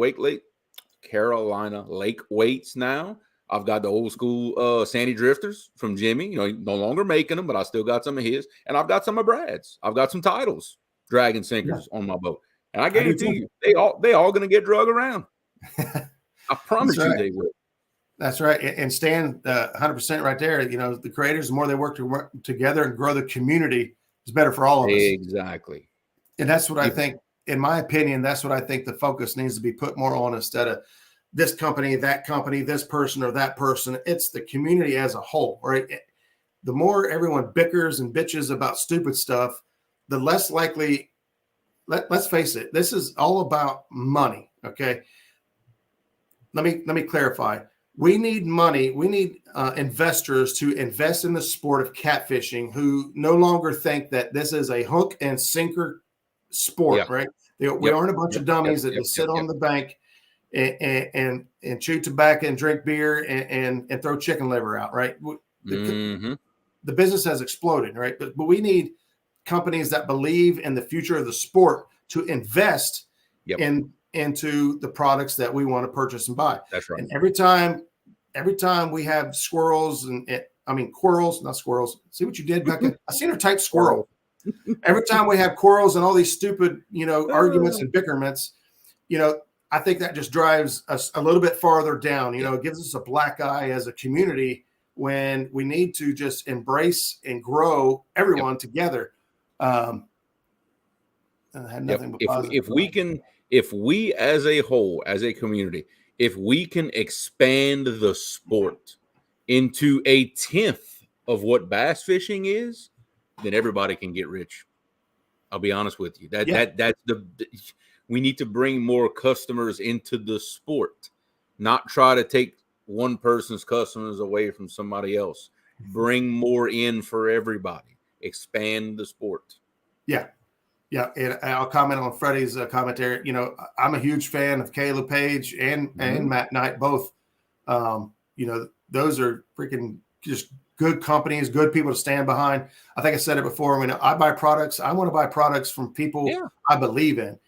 Lake weights now. I've got the old school Sandy Drifters from Jimmy. No longer making them, but I still got some of his. And I've got some of Brad's. I've got some titles, dragon sinkers on my boat. And I guarantee you, they all going to get drug around. I promise you they will. That's right. And Stan, 100% right there. The creators, the more they work together and grow the community, is better for all of us. Exactly. And that's what I think, in my opinion, that's what I think the focus needs to be put more on, instead of this company, that company, this person or that person. It's the community as a whole, right? The more everyone bickers and bitches about stupid stuff, the less likely, let's face it, this is all about money, okay? Let me clarify. We need money. We need investors to invest in the sport of catfishing, who no longer think that this is a hook and sinker sport, right? We aren't a bunch of dummies that just sit on the bank and chew tobacco and drink beer and throw chicken liver out, right? The business has exploded, right? But we need companies that believe in the future of the sport to invest into the products that we want to purchase and buy. That's right. And every time we have squirrels quarrels, not squirrels. See what you did, Becca? I seen her type squirrel. Every time we have quarrels and all these stupid, arguments and bickerments, I think that just drives us a little bit farther down. It gives us a black eye as a community, when we need to just embrace and grow everyone together. I had nothing but positive. If we as a whole, as a community, if we can expand the sport into 1/10 of what bass fishing is, then everybody can get rich. I'll be honest with you. We need to bring more customers into the sport, not try to take one person's customers away from somebody else. Bring more in for everybody. Expand the sport. Yeah, and I'll comment on Freddie's commentary. I'm a huge fan of Caleb Page and Matt Knight both. Those are freaking just good companies, good people to stand behind. I think I said it before. I buy products. I want to buy products from people I believe in.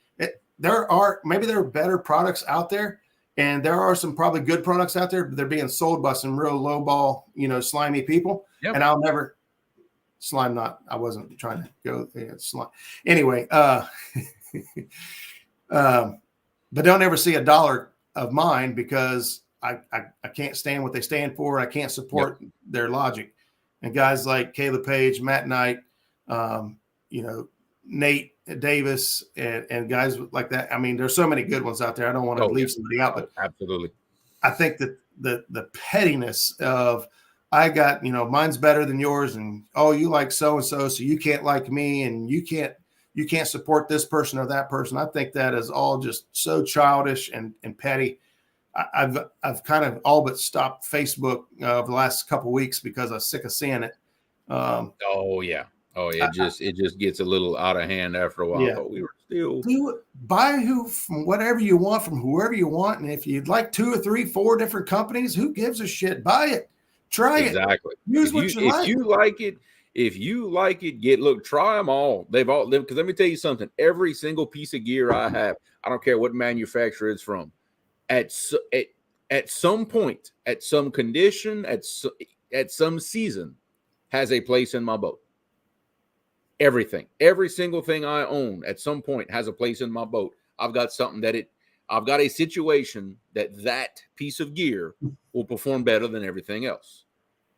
There are better products out there, and there are some probably good products out there, but they're being sold by some real lowball, slimy people. Yep. And I'll never slime. I wasn't trying to go slime. Anyway, but don't ever see a dollar of mine, because I can't stand what they stand for. And I can't support their logic. And guys like Caleb Page, Matt Knight, Nate Davis, and guys like that. There's so many good ones out there. I don't want to leave somebody out, but absolutely. I think that the pettiness of, I got, mine's better than yours, and you like so-and-so, so you can't like me, and you can't support this person or that person. I think that is all just so childish and petty. I've kind of all but stopped Facebook over the last couple of weeks because I was sick of seeing it. It just gets a little out of hand after a while. Yeah. But we were still buy from whatever you want from whoever you want, and if you'd like 2 or 3, 4 different companies, who gives a shit? Buy it. Try Exactly. it. Use what you like. If you like it, try them all. Because let me tell you something. Every single piece of gear I have, I don't care what manufacturer it's from, at some point, at some condition, at some season, has a place in my boat. Everything, every single thing I own at some point has a place in my boat. I've got a situation that piece of gear will perform better than everything else.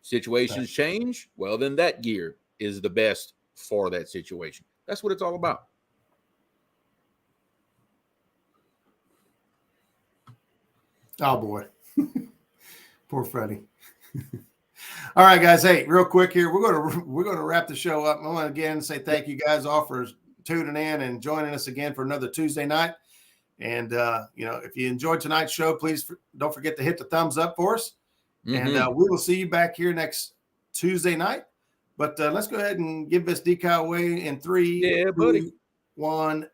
Situations change, well, then that gear is the best for that situation. That's what it's all about. Oh boy. Poor Freddie. All right, guys. Hey, real quick here, we're gonna wrap the show up. I want to again say thank you guys all for tuning in and joining us again for another Tuesday night. And if you enjoyed tonight's show, please don't forget to hit the thumbs up for us. Mm-hmm. And we will see you back here next Tuesday night. But let's go ahead and give this decal away in 3, 2, 1.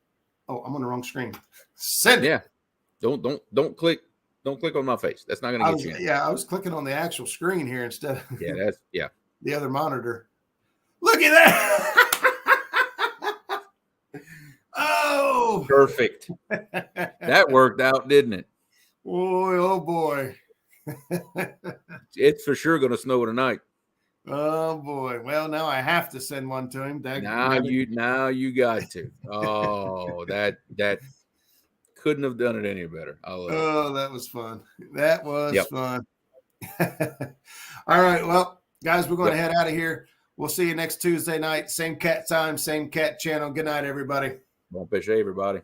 Oh, I'm on the wrong screen. Send it. Yeah. Don't click on my face. That's not going to get you in. Yeah, I was clicking on the actual screen here instead of the other monitor. Look at that. Oh, perfect. That worked out, didn't it? Boy, oh boy. It's for sure going to snow tonight. Oh boy. Well, now I have to send one to him. Now you got to. Oh, that couldn't have done it any better. That was fun. That was fun. All right. Well, guys, we're going to head out of here. We'll see you next Tuesday night. Same cat time, same cat channel. Good night, everybody. Bon pêcher, everybody.